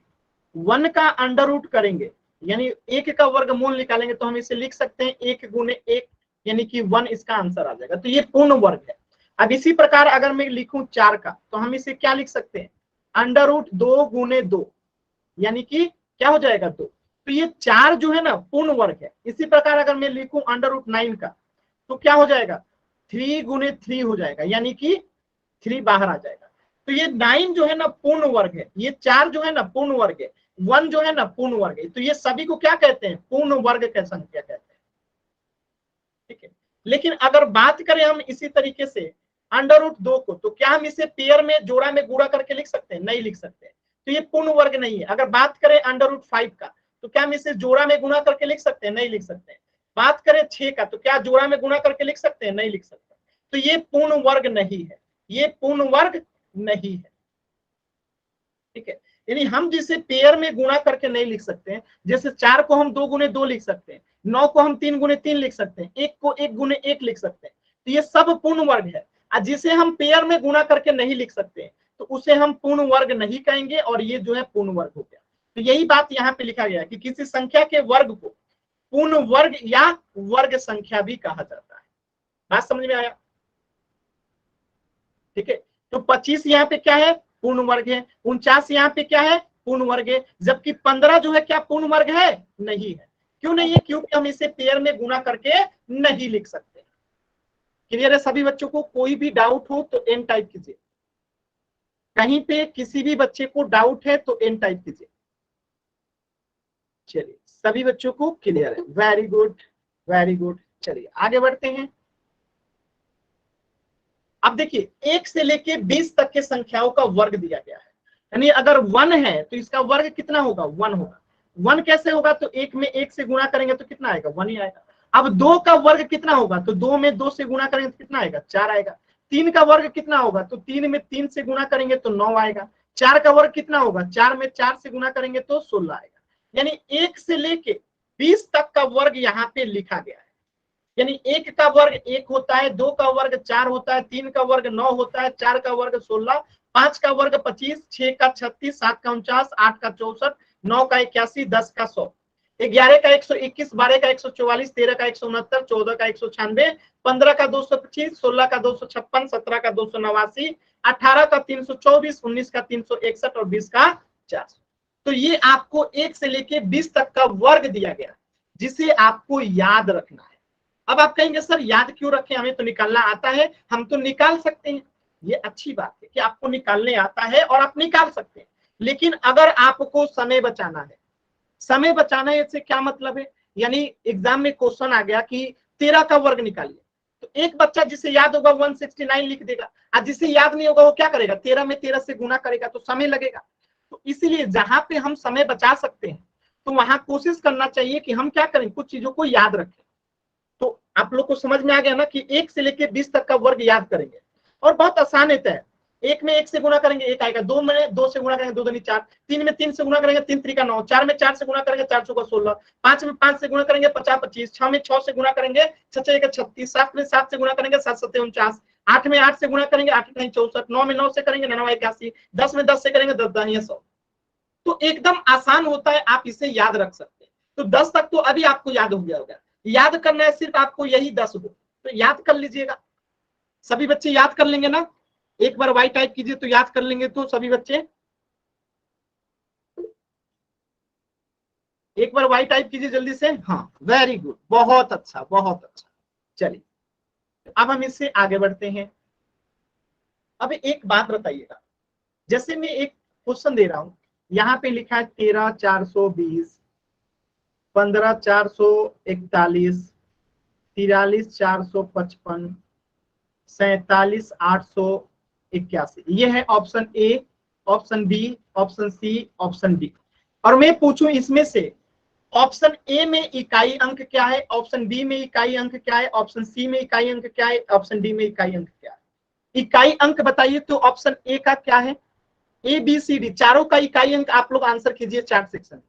1 का अंडर रूट करेंगे, यानी 1 का वर्गमूल निकालेंगे, तो हम इसे लिख सकते हैं 1 गुने 1, यानी कि 1 इसका आंसर आ जाएगा। तो ये पूर्ण वर्ग है। अब इसी प्रकार अगर मैं लिखूं 4 का, तो हम इसे क्या लिख सकते हैं, अंडर रूट 2 गुने 2, यानी कि क्या हो जाएगा 2। तो ये 4 जो है ना पूर्ण वर्ग है। इसी प्रकार अगर मैं लिखूं अंडर रूट 9 का, तो क्या हो जाएगा, 3 गुने 3 हो जाएगा, यानी कि 3 बाहर आ जाएगा। तो ये 9 जो है ना पूर्ण वर्ग है, ये 4 जो है ना पूर्ण वर्ग है, 1 जो है ना पूर्ण वर्ग है। तो ये सभी को क्या कहते हैं, पूर्ण वर्ग की संख्या कहते हैं, ठीक है। लेकिन अगर बात करें हम इसी तरीके से अंडर रूट 2 को, तो क्या हम इसे पेयर में जोड़ा में गुणा करके लिख सकते हैं, नहीं लिख सकते। तो ये पूर्ण वर्ग नहीं है। अगर बात करें अंडर रूट 5 का, तो क्या हम इसे जोड़ा में गुणा करके लिख सकते हैं, नहीं लिख सकते। बात करें 6 का, तो क्या जोड़ा में गुणा करके लिख सकते हैं, नहीं लिख सकते। तो ये पूर्ण वर्ग नहीं है, ये पूर्ण वर्ग नहीं है, ठीक है। यानी हम जिसे पेयर में गुणा करके नहीं लिख सकते हैं, जैसे 4 को हम 2 गुने 2 लिख सकते हैं, 9 को हम 3 गुने 3 लिख सकते हैं, 1 को 1 गुने 1 लिख सकते हैं, तो ये सब पूर्ण वर्ग है। और जिसे हम पेयर में गुणा करके नहीं लिख सकते, तो उसे हम पूर्ण वर्ग नहीं कहेंगे, और ये जो है पूर्ण वर्ग हो गया। तो यही बात यहाँ पे लिखा गया है कि किसी संख्या के वर्ग को पूर्ण वर्ग या वर्ग संख्या भी कहा जाता है। बात समझ में आया, ठीक है। तो 25 यहाँ पे क्या है, पूर्ण वर्ग है। 49 यहाँ पे क्या है, पूर्ण वर्ग है। जबकि 15 जो है क्या पूर्ण वर्ग है, नहीं है। क्यों नहीं है, क्योंकि हम इसे पेयर में गुणा करके नहीं लिख सकते। क्लियर है सभी बच्चों को, कोई भी डाउट हो तो एन टाइप कीजिए, कहीं पे किसी भी बच्चे को डाउट है तो एन टाइप कीजिए। चलिए सभी बच्चों को क्लियर है, वेरी गुड वेरी गुड। चलिए आगे बढ़ते हैं। अब देखिए 1 से लेके 20 तक के संख्याओं का वर्ग दिया गया है, यानी अगर 1 है तो इसका वर्ग कितना होगा, 1 होगा। 1 कैसे होगा, तो 1 में 1 से गुणा करेंगे तो कितना आएगा, 1 ही आएगा। अब 2 का वर्ग कितना होगा, तो 2 में 2 से गुणा करेंगे तो कितना आएगा, 4 आएगा। 3 का वर्ग कितना होगा, तो 3 में 3 से गुणा करेंगे तो 9 आएगा। 4 का वर्ग कितना होगा, 4 में 4 से गुणा करेंगे तो 16 आएगा। यानी 1 से लेके 20 तक का वर्ग यहाँ पे लिखा गया है। यानी 1 का वर्ग 1 होता है, 2 का वर्ग 4 होता है, 3 का वर्ग 9 होता है, 4 का वर्ग 16, 5 का वर्ग 25, 6 का 36, 7 का 49, 8 का 64, 9 का 81, 10 का 100, 11 का 121, 12 का 144, 13 का 169, 14 का 196, 15 का 225, 16 का 256, 17 का 289, 18 का 324, 19 का 361 और 20 का 400। तो ये आपको 1 से लेके 20 तक का वर्ग दिया गया, जिसे आपको याद रखना है। अब आप कहेंगे सर याद क्यों रखें, हमें तो निकालना आता है, हम तो निकाल सकते हैं। ये अच्छी बात है कि आपको निकालने आता है और आप निकाल सकते हैं। लेकिन अगर आपको समय बचाना है, समय बचाना है इससे क्या मतलब है, यानी एग्जाम में क्वेश्चन आ गया कि 13 का वर्ग निकालिए, तो एक बच्चा जिसे याद होगा 169 लिख देगा, और जिसे याद नहीं होगा वो क्या करेगा, 13 में 13 से गुना करेगा, तो समय लगेगा। तो इसीलिए जहां पे हम समय बचा सकते हैं, तो वहां कोशिश करना चाहिए कि हम क्या करें, कुछ चीजों को याद रखें। तो आप लोग को समझ में आ गया ना कि 1 से लेके 20 तक का वर्ग याद करेंगे, और बहुत आसान होता है। 1 में 1 से गुणा करेंगे 1 आएगा, 2 में 2 से गुणा करेंगे 2 दूनी 4, 3 में 3 से गुणा करेंगे 3 3 का 9, 4 में 4 से गुणा करेंगे 4 चौका 16, 5 में 5 से गुणा करेंगे 50 25, 6 में 6 से गुणा करेंगे 6 6 36, 7 में 7 से गुणा करेंगे 7 7 49, 8 में 8 से गुणा करेंगे 8 9 64, 9 में 9 से करेंगे 9 81, 10 में 10 से करेंगे 10 10 100। तो एकदम आसान होता है, आप इसे याद रख सकते हैं। तो 10 तक तो अभी आपको याद हो गया होगा। याद करना है सिर्फ आपको यही 10 को, तो याद कर लीजिएगा। सभी बच्चे याद कर लेंगे ना? एक बार वाई टाइप कीजिए तो याद कर लेंगे तो सभी बच्चे, एक बार वाई टाइप कीजिए जल्दी से। हाँ वेरी गुड, बहुत अच्छा बहुत अच्छा। चलिए अब हम इससे आगे बढ़ते हैं। अब एक बात बताइएगा, जैसे मैं एक क्वेश्चन दे रहा हूं, यहाँ पे लिखा है 13,420, 15,441, 43,455, 47,881। ये है option A, option B, option C, option D. और मैं पूछूं इसमें से ऑप्शन ए में इकाई अंक क्या है, ऑप्शन बी में इकाई अंक क्या है, ऑप्शन सी में इकाई अंक क्या है, ऑप्शन डी में इकाई अंक क्या है? इकाई अंक बताइए तो ऑप्शन ए का क्या है? ए बी सी डी, चारों का इकाई अंक आप लोग आंसर कीजिए chat section.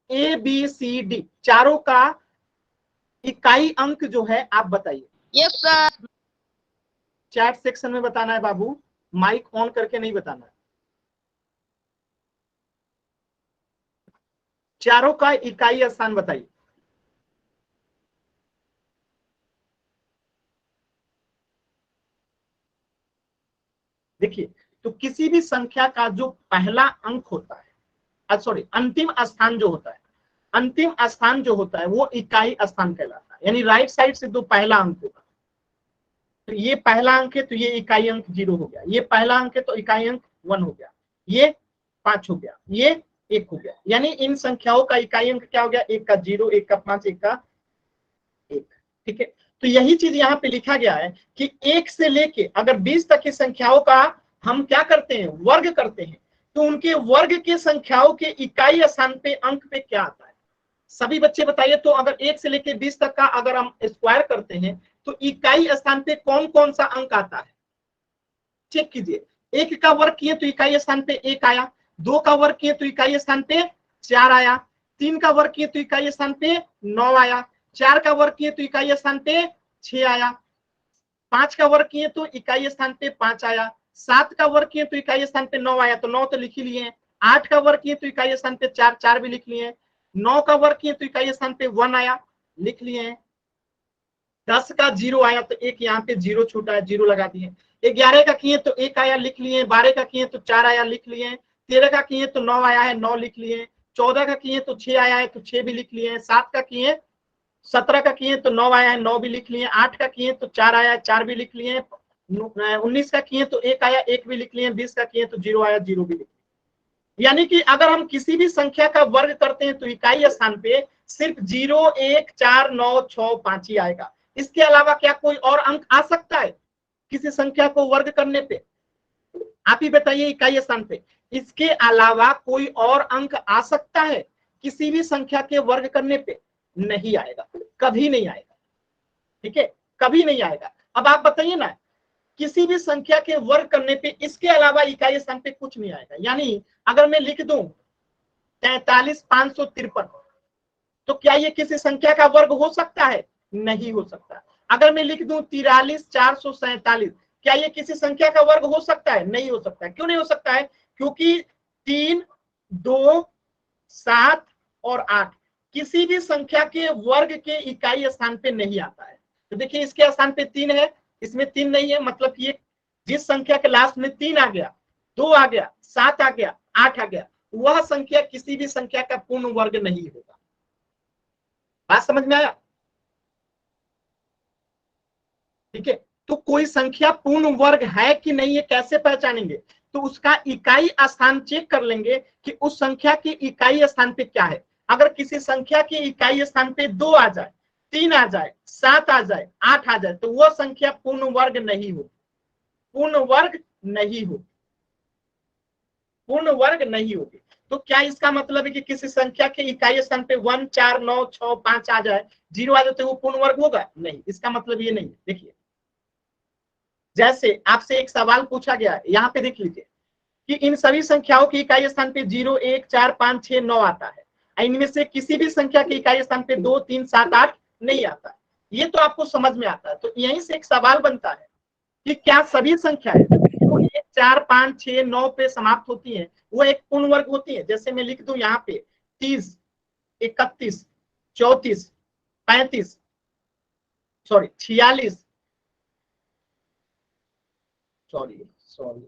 A B C D चारों का इकाई अंक जो है आप बताइए। Yes sir. चैट सेक्शन में बताना है बाबू, माइक ऑन करके नहीं बताना है। चारों का इकाई स्थान बताइए। देखिए, तो किसी भी संख्या का जो पहला अंक होता है, सॉरी अंतिम स्थान जो होता है, अंतिम स्थान जो होता है वो इकाई स्थान कहलाता है। यानी राइट साइड से जो पहला अंक होगा, तो ये पहला अंक है तो ये इकाई अंक 0 हो गया, ये पहला अंक है तो इकाई अंक 1 हो गया, ये 5 हो गया, ये 1 हो गया। यानी इन संख्याओं का इकाई अंक क्या हो गया? 1 का 0, 1 का 5, 1 का 1। ठीक है, तो यही चीज यहाँ पे लिखा गया है कि 1 से लेके अगर 20 तक की संख्याओं का हम क्या करते हैं? वर्ग करते हैं, तो उनके वर्ग के संख्याओं के इकाई स्थान पे अंक पे क्या आता है? सभी बच्चे बताइए। तो अगर 1 से लेके 20 तक का अगर हम स्क्वायर करते हैं तो इकाई स्थान पे कौन कौन सा अंक आता है? चेक कीजिए। 1 का वर्ग किए तो इकाई स्थान पे 1 आया, 2 का वर्ग किए तो इकाई स्थान पे 4 आया, 3 का वर्ग किए तो इकाई स्थान पे 9 आया, 4 का वर्ग किए तो इकाई स्थान पे 6 आया, 5 का वर्ग किए तो इकाई स्थान पे 5 आया, 7 का वर्ग किए तो इकाई स्थान पे 9 आया, तो 9 तो लिख ही लिए। 8 का वर्ग किए तो इकाई स्थान पे 4, 4 भी लिख लिए। 9 का वर्ग किए तो इकाई स्थान पे 1 आया, लिख लिए। 10 का 0 आया तो एक यहाँ पे 0 छूटा है, 0 लगा दिए। 11 का किए तो 1 आया, लिख लिए। 12 का किए तो 4 आया, लिख लिए। 13 का किए तो 9 आया है, 9 लिख लिए। 14 का किए तो 6 आया है तो 6 भी लिख लिए। 7 का किए 17 का किए तो 9 आया है, 9 भी लिख लिए। 8 का किए तो 4 आया है, 4 भी लिख लिए। 19 का किए तो 1 आया, 1 भी लिख लिए। 20 का किए तो 0 आया, 0 भी लिख लिए। यानी कि अगर हम किसी भी संख्या का वर्ग करते हैं तो इकाई स्थान पे सिर्फ 0, 1, 4, 9, 6, 5 ही आएगा। इसके अलावा क्या कोई और अंक आ सकता है किसी संख्या को वर्ग करने पे? आप ही बताइए इकाई स्थान पे इसके अलावा कोई और अंक आ सकता है किसी भी संख्या के वर्ग करने पे? नहीं आएगा, कभी नहीं आएगा। ठीक है, कभी नहीं आएगा। अब आप बताइए ना, किसी भी संख्या के वर्ग करने पे इसके अलावा इकाई स्थान पे कुछ नहीं आएगा। यानी अगर मैं लिख दूं 43,553, तो क्या ये किसी संख्या का वर्ग हो सकता है? नहीं हो सकता। अगर मैं लिख दूं 43,447, क्या ये किसी संख्या का वर्ग हो सकता है? नहीं हो सकता। क्यों नहीं हो सकता है? क्योंकि 3, 2, 7 और 8 किसी भी संख्या के वर्ग के इकाई स्थान पे नहीं आता है। तो देखिए इसके स्थान पे 3 है, इसमें 3 नहीं है, मतलब ये जिस संख्या के लास्ट में 3 आ गया, 2 आ गया, 7 आ गया, 8 आ गया, वह संख्या किसी भी संख्या का पूर्ण वर्ग नहीं होगा। बात समझ में आया? ठीक है, तो कोई संख्या पूर्ण वर्ग है कि नहीं, ये कैसे पहचानेंगे? तो उसका इकाई स्थान चेक कर लेंगे कि उस संख्या के इकाई स्थान पे क्या है। अगर किसी संख्या के इकाई स्थान पे 2 आ जाए, 3 आ जाए, 7 आ जाए, 8 आ जाए, तो वह संख्या पूर्ण वर्ग नहीं हो, पूर्ण वर्ग नहीं हो, पूर्ण वर्ग नहीं होगी। तो क्या इसका मतलब है कि किसी संख्या के इकाई स्थान पे 1, 4, 9, 6, 5 आ जाए, 0 आ जाए तो वो पूर्ण वर्ग होगा? नहीं, इसका मतलब ये नहीं है। देखिए जैसे आपसे एक सवाल पूछा गया है, यहाँ पे देख लीजिए कि इन सभी संख्याओं के इकाई स्थान पे 0, 1, 4, 5, 6, 9 आता है, इनमें से किसी भी संख्या के इकाई स्थान पे 2, 3, 7, 8 नहीं आता है। ये तो आपको समझ में आता है। तो यहीं से एक सवाल बनता है कि क्या सभी संख्याएं 1, 4, 5, 6, 9 पे समाप्त होती है, वो एक पूर्ण वर्ग होती है? जैसे मैं लिख दूं यहाँ पे 30, 31, 34, 35, सॉरी 46, सॉरी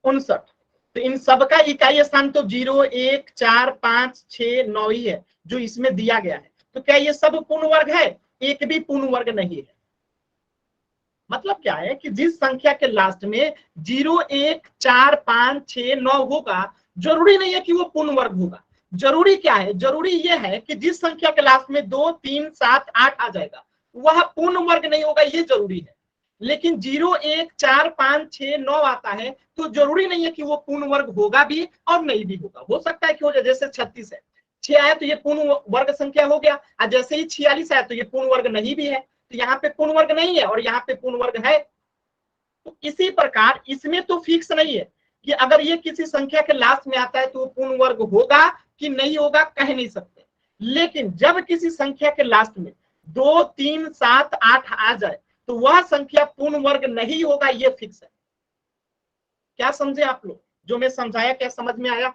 59। तो इन सब का इकाई स्थान तो 0, 1, 4, 5, 6, 9 ही है जो इसमें दिया गया है। तो क्या ये सब पूर्ण वर्ग है? एक भी पूर्ण वर्ग नहीं है। मतलब क्या है कि जिस संख्या के लास्ट में 0, 1, 4, 5, 6, 9 होगा, जरूरी नहीं है कि वो पूर्ण वर्ग होगा। जरूरी क्या है? जरूरी ये है कि जिस संख्या के लास्ट में 2, 3, 7, 8 आ जाएगा वह पूर्ण वर्ग नहीं होगा, ये जरूरी है। लेकिन 0, 1, 4, 5, 6, 9 आता है तो जरूरी नहीं है कि वो पूर्ण वर्ग होगा भी और नहीं भी होगा। हो सकता है कि हो जाए, जैसे 36 है, 6 आया तो ये पूर्ण वर्ग संख्या हो गया, और जैसे ही 46 आया तो ये पूर्ण वर्ग नहीं भी है। तो यहाँ पे पूर्ण वर्ग नहीं है और यहाँ पे पूर्ण वर्ग है। तो इसी प्रकार इसमें तो फिक्स नहीं है कि अगर ये किसी संख्या के लास्ट में आता है तो वो पूर्ण वर्ग होगा कि नहीं होगा, कह नहीं सकते। लेकिन जब किसी संख्या के लास्ट में 2, 3, 7, 8 आ जाए तो वह संख्या पूर्ण वर्ग नहीं होगा, ये फिक्स है। क्या समझे आप लोग? जो मैं समझाया क्या समझ में आया?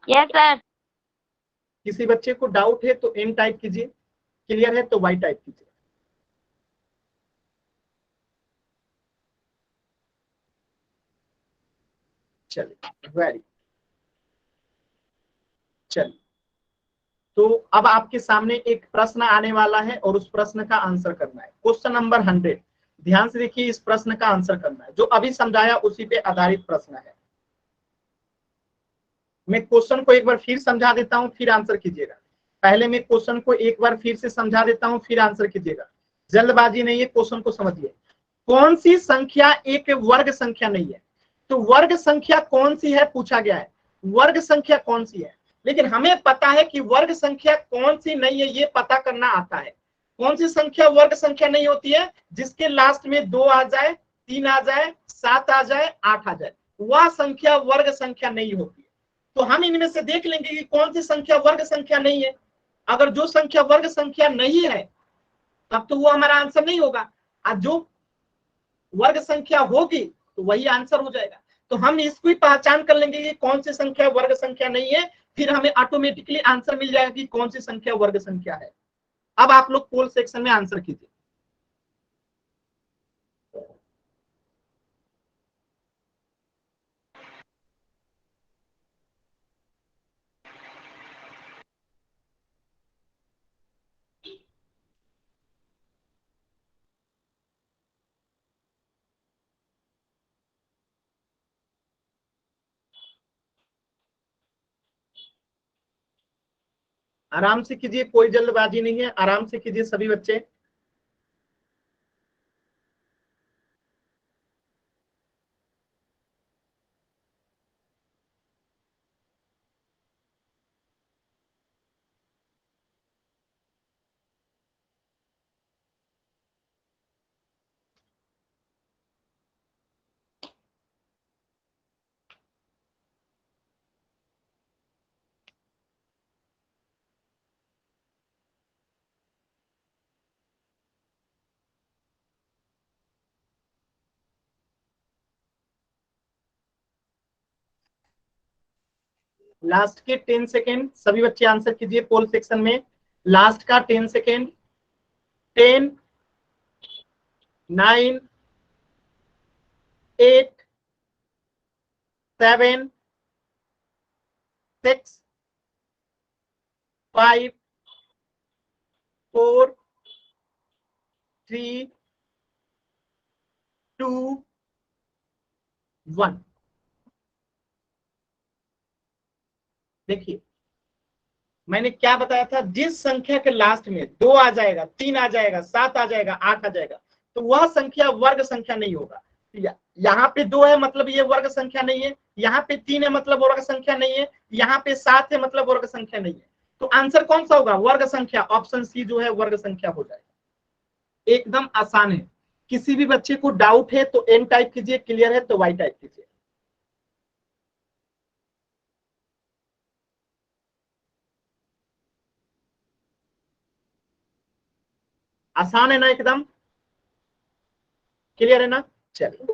Yes sir. किसी बच्चे को डाउट है तो एन टाइप कीजिए, क्लियर है तो वाई टाइप कीजिए। चलिए, वेरी, चलिए, तो अब आपके सामने एक प्रश्न आने वाला है और उस प्रश्न का आंसर करना है। Question number 100। ध्यान से देखिए, इस प्रश्न का आंसर करना है। जो अभी समझाया उसी पे आधारित प्रश्न है। मैं क्वेश्चन को एक बार फिर समझा देता हूं, फिर आंसर कीजिएगा। पहले मैं क्वेश्चन को एक बार फिर से समझा देता हूं, फिर आंसर कीजिएगा। जल्दबाजी नहीं है, क्वेश्चन को समझिए। कौन सी संख्या एक वर्ग संख्या नहीं है? तो वर्ग संख्या कौन सी है पूछा गया है, वर्ग संख्या कौन सी है। लेकिन हमें पता है कि वर्ग संख्या कौन सी नहीं है, ये पता करना आता है। कौन सी संख्या वर्ग संख्या नहीं होती है? जिसके लास्ट में 2 आ जाए, 3 आ जाए, 7 आ जाए, 8 आ जाए, वह संख्या वर्ग संख्या नहीं होती है। तो हम इनमें से देख लेंगे कि कौन सी संख्या वर्ग संख्या नहीं है। अगर जो संख्या वर्ग संख्या नहीं है तब तो वो हमारा आंसर नहीं होगा, और जो वर्ग संख्या होगी तो वही आंसर हो जाएगा। तो हम इसको ही पहचान कर लेंगे कि कौन सी संख्या वर्ग संख्या नहीं है, फिर हमें ऑटोमेटिकली आंसर मिल जाएगा कि कौन सी संख्या वर्ग संख्या है। अब आप लोग पोल सेक्शन में आंसर कीजिए। आराम से कीजिए, कोई जल्दबाजी नहीं है, आराम से कीजिए सभी बच्चे। लास्ट के 10 सेकेंड सभी बच्चे आंसर कीजिए पोल सेक्शन में। लास्ट का 10 सेकेंड। 10, 9, 8, 7, 6, 5, 4, 3, 2, 1। देखिए, मैंने क्या बताया था, जिस संख्या के लास्ट में 2 आ जाएगा, 3 आ जाएगा, 7 आ जाएगा, 8 आ जाएगा, तो वह संख्या वर्ग संख्या नहीं होगा। यहाँ पे 2 है मतलब ये वर्ग संख्या नहीं है, यहाँ पे 3 है मतलब वर्ग संख्या नहीं है, यहाँ पे 7 है मतलब वर्ग संख्या नहीं है। तो आंसर कौन सा होगा? वर्ग संख्या। ऑप्शन सी जो है वर्ग संख्या हो जाएगा। एकदम आसान है। किसी भी बच्चे को डाउट है तो एन टाइप कीजिए, क्लियर है तो वाई टाइप कीजिए। आसान है ना? एकदम क्लियर है ना? चलिए,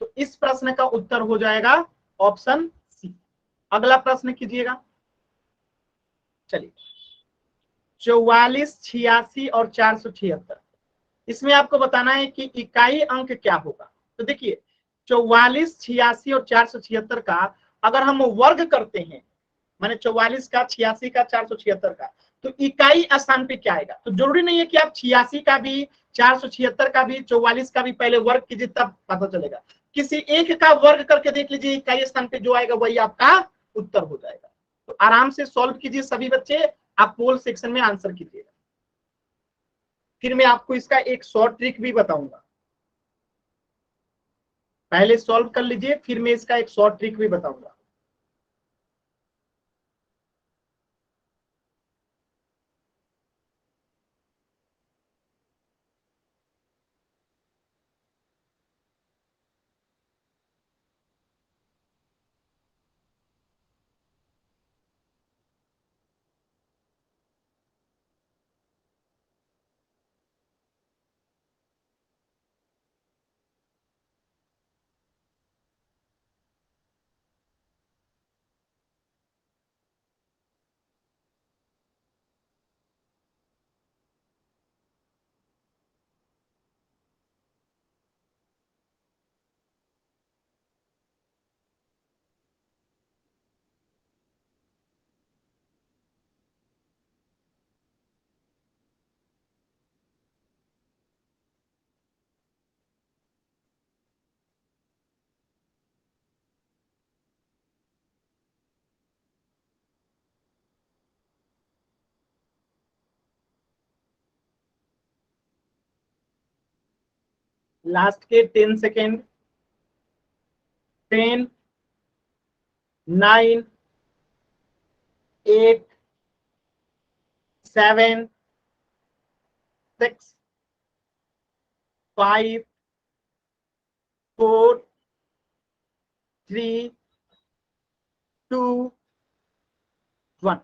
तो इस प्रश्न का उत्तर हो जाएगा ऑप्शन सी। अगला प्रश्न कीजिएगा। चलिए, 44, 86 और 476। इसमें आपको बताना है कि इकाई अंक क्या होगा। तो देखिए 44, 86 और 476 का अगर हम वर्ग करते हैं, माने 44 का, 86 का, 476 का, तो इकाई स्थान पे क्या आएगा। तो जरूरी नहीं है कि आप 86 का भी, 476 का भी, 44 का भी पहले वर्ग कीजिए तब पता चलेगा। किसी एक का वर्ग करके देख लीजिए, इकाई स्थान पे जो आएगा वही आपका उत्तर हो जाएगा। तो आराम से सॉल्व कीजिए सभी बच्चे, आप पोल सेक्शन में आंसर कीजिएगा। फिर मैं आपको इसका एक शॉर्ट ट्रिक भी बताऊंगा, पहले सॉल्व कर लीजिए, फिर मैं इसका एक शॉर्ट ट्रिक भी बताऊंगा। लास्ट के 10 सेकेंड। 10, 9, 8, 7, 6, 5, 4, 3, 2, 1।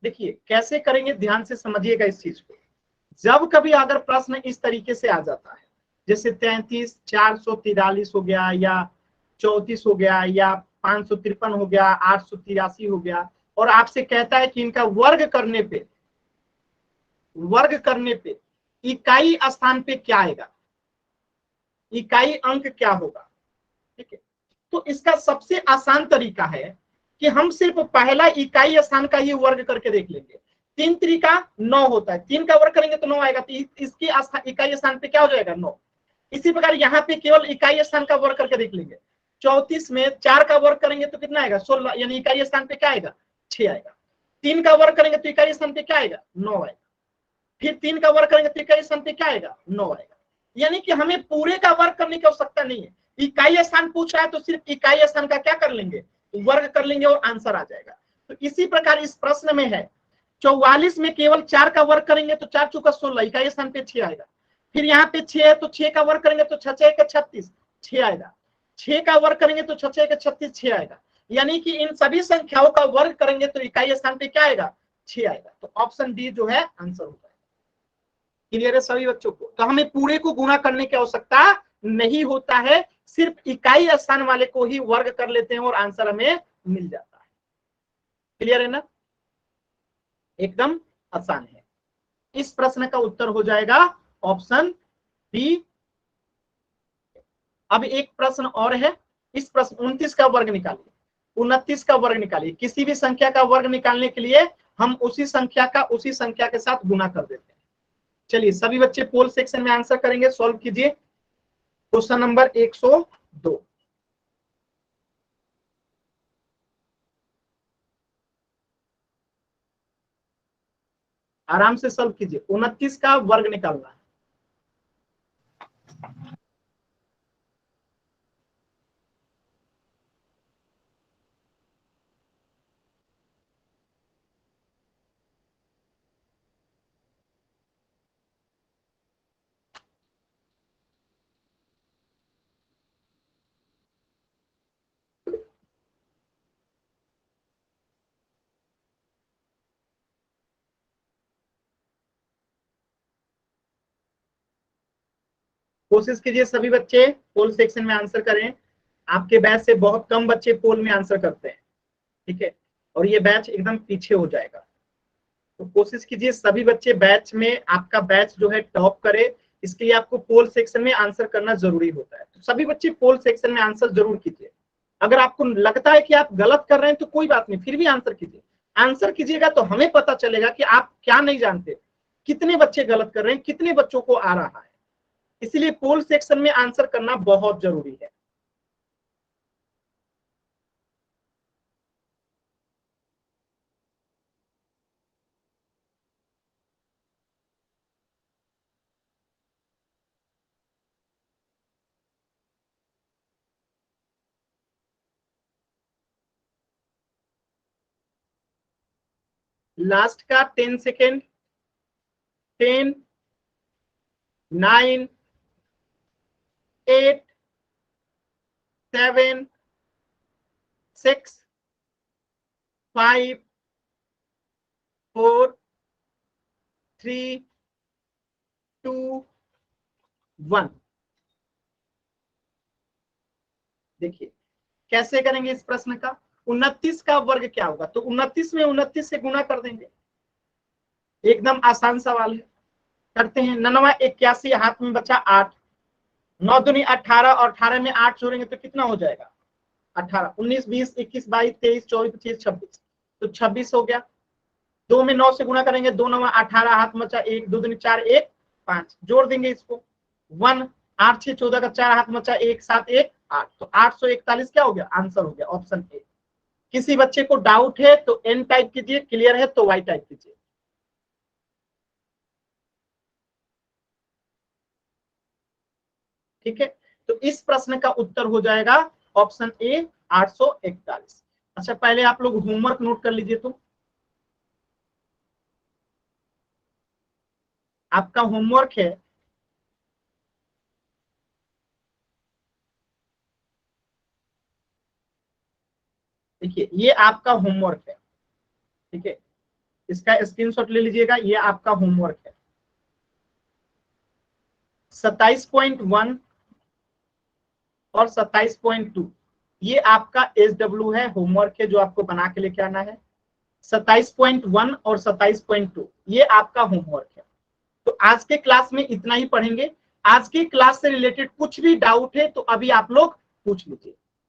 देखिए कैसे करेंगे, ध्यान से समझिएगा इस चीज को। जब कभी अगर प्रश्न इस तरीके से आ जाता है, जैसे 33, 443 हो गया, या 34 हो गया, या 553 हो गया, 883 हो गया, और आपसे कहता है कि इनका वर्ग करने पे इकाई स्थान पे क्या आएगा, इकाई अंक क्या होगा। ठीक है, तो इसका सबसे आसान तरीका है कि हम सिर्फ पहला इकाई स्थान का ही वर्ग करके देख लेंगे। 3 तरीका 9 होता है, 3 का वर्ग करेंगे तो 9 आएगा, तो इसकी इकाई स्थान पे क्या हो जाएगा, 9। इसी प्रकार यहाँ पे केवल इकाई स्थान का वर्ग करके देख लेंगे। 34 में 4 का वर्ग करेंगे तो कितना आएगा, 16, यानी इकाई स्थान पे क्या आएगा, 6 आएगा। 3 का वर्ग करेंगे तो इकाई स्थान पे क्या आएगा, 9 आएगा। फिर 3 का वर्ग करेंगे तो इकाई स्थान पे क्या आएगा, 9 आएगा। यानी कि हमें पूरे का वर्ग करने की आवश्यकता नहीं है, इकाई स्थान पूछ रहा है तो सिर्फ इकाई स्थान का क्या कर लेंगे, वर्ग कर लेंगे और आंसर आ जाएगा। तो इसी प्रकार इस प्रश्न में है 44 में केवल 4 का वर्ग करेंगे तो 4 चौका 16, इकाई स्थान पे 6 आएगा। फिर यहाँ पे 6 है तो 6 का वर्ग करेंगे तो 6 6 36, 6 आएगा। 6 का वर्ग करेंगे तो 6 6 36, 6 आएगा। यानी कि इन सभी संख्याओं का वर्ग करेंगे तो इकाई स्थान पे क्या आएगा, 6 आएगा। तो ऑप्शन डी जो है आंसर होगा। क्लियर है सभी बच्चों को। तो हमें पूरे को गुणा करने की आवश्यकता नहीं होता है, सिर्फ इकाई स्थान वाले को ही वर्ग कर लेते हैं और आंसर हमें मिल जाता है। क्लियर है ना, एकदम आसान है। इस प्रश्न का उत्तर हो जाएगा ऑप्शन बी। अब एक प्रश्न और है, इस प्रश्न 29 का वर्ग निकालिए, 29 का वर्ग निकालिए। किसी भी संख्या का वर्ग निकालने के लिए हम उसी संख्या के साथ गुना कर देते हैं। चलिए सभी बच्चे पोल सेक्शन में आंसर करेंगे, सॉल्व कीजिए। Question number 102। आराम से सॉल्व कीजिए, 29 का वर्ग निकालना है। कोशिश कीजिए सभी बच्चे पोल सेक्शन में आंसर करें। आपके बैच से बहुत कम बच्चे पोल में आंसर करते हैं, ठीक है, और ये बैच एकदम पीछे हो जाएगा। तो कोशिश कीजिए सभी बच्चे बैच में, आपका बैच जो है टॉप करे। इसके लिए आपको पोल सेक्शन में आंसर करना जरूरी होता है। तो सभी बच्चे पोल सेक्शन में आंसर जरूर कीजिए। अगर आपको लगता है कि आप गलत कर रहे हैं तो कोई बात नहीं, फिर भी आंसर कीजिए। आंसर कीजिएगा तो हमें पता चलेगा कि आप क्या नहीं जानते, कितने बच्चे गलत कर रहे हैं, कितने बच्चों को आ रहा है। इसलिए पोल सेक्शन में आंसर करना बहुत जरूरी है। लास्ट का 10 सेकेंड। 10, 9, 8, 7, 6, 5, 4, 3, 2, 1। देखिए कैसे करेंगे इस प्रश्न का। 29 का वर्ग क्या होगा, तो 29 में 29 से गुना कर देंगे। एकदम आसान सवाल है, करते हैं। 9 81, हाथ में बचा 8, 9 दूनी 18 और 18 में 8 जोड़ेंगे तो कितना हो जाएगा 18, 19, 20, 21, 22, 23, 24, 25, 26, तो 26 हो गया। 2 में 9 से गुना करेंगे, 2 9 18, हाथ में बचा 1, 2 दूनी 4, 1 5, जोड़ देंगे इसको 1, 8 6 14 का 4, हाथ में बचा 1 7 1 8, तो 841 क्या हो गया, आंसर हो गया ऑप्शन ए। किसी बच्चे को डाउट है तो एन टाइप कीजिए, क्लियर है तो वाई टाइप कीजिए। ठीक है, तो इस प्रश्न का उत्तर हो जाएगा ऑप्शन ए 841। अच्छा पहले आप लोग होमवर्क नोट कर लीजिए। तो आपका होमवर्क है, देखिए ये आपका होमवर्क है। ठीक है, इसका स्क्रीनशॉट ले लीजिएगा, ये आपका होमवर्क है। 27.1 और 27.2 ये आपका SW है, होमवर्क है जो आपको बना के लेके आना है। 27.1 और 27.2 ये आपका होमवर्क है। तो आज के क्लास में इतना ही पढ़ेंगे। आज की क्लास से रिलेटेड कुछ भी डाउट है तो अभी आप लोग पूछ लीजिए।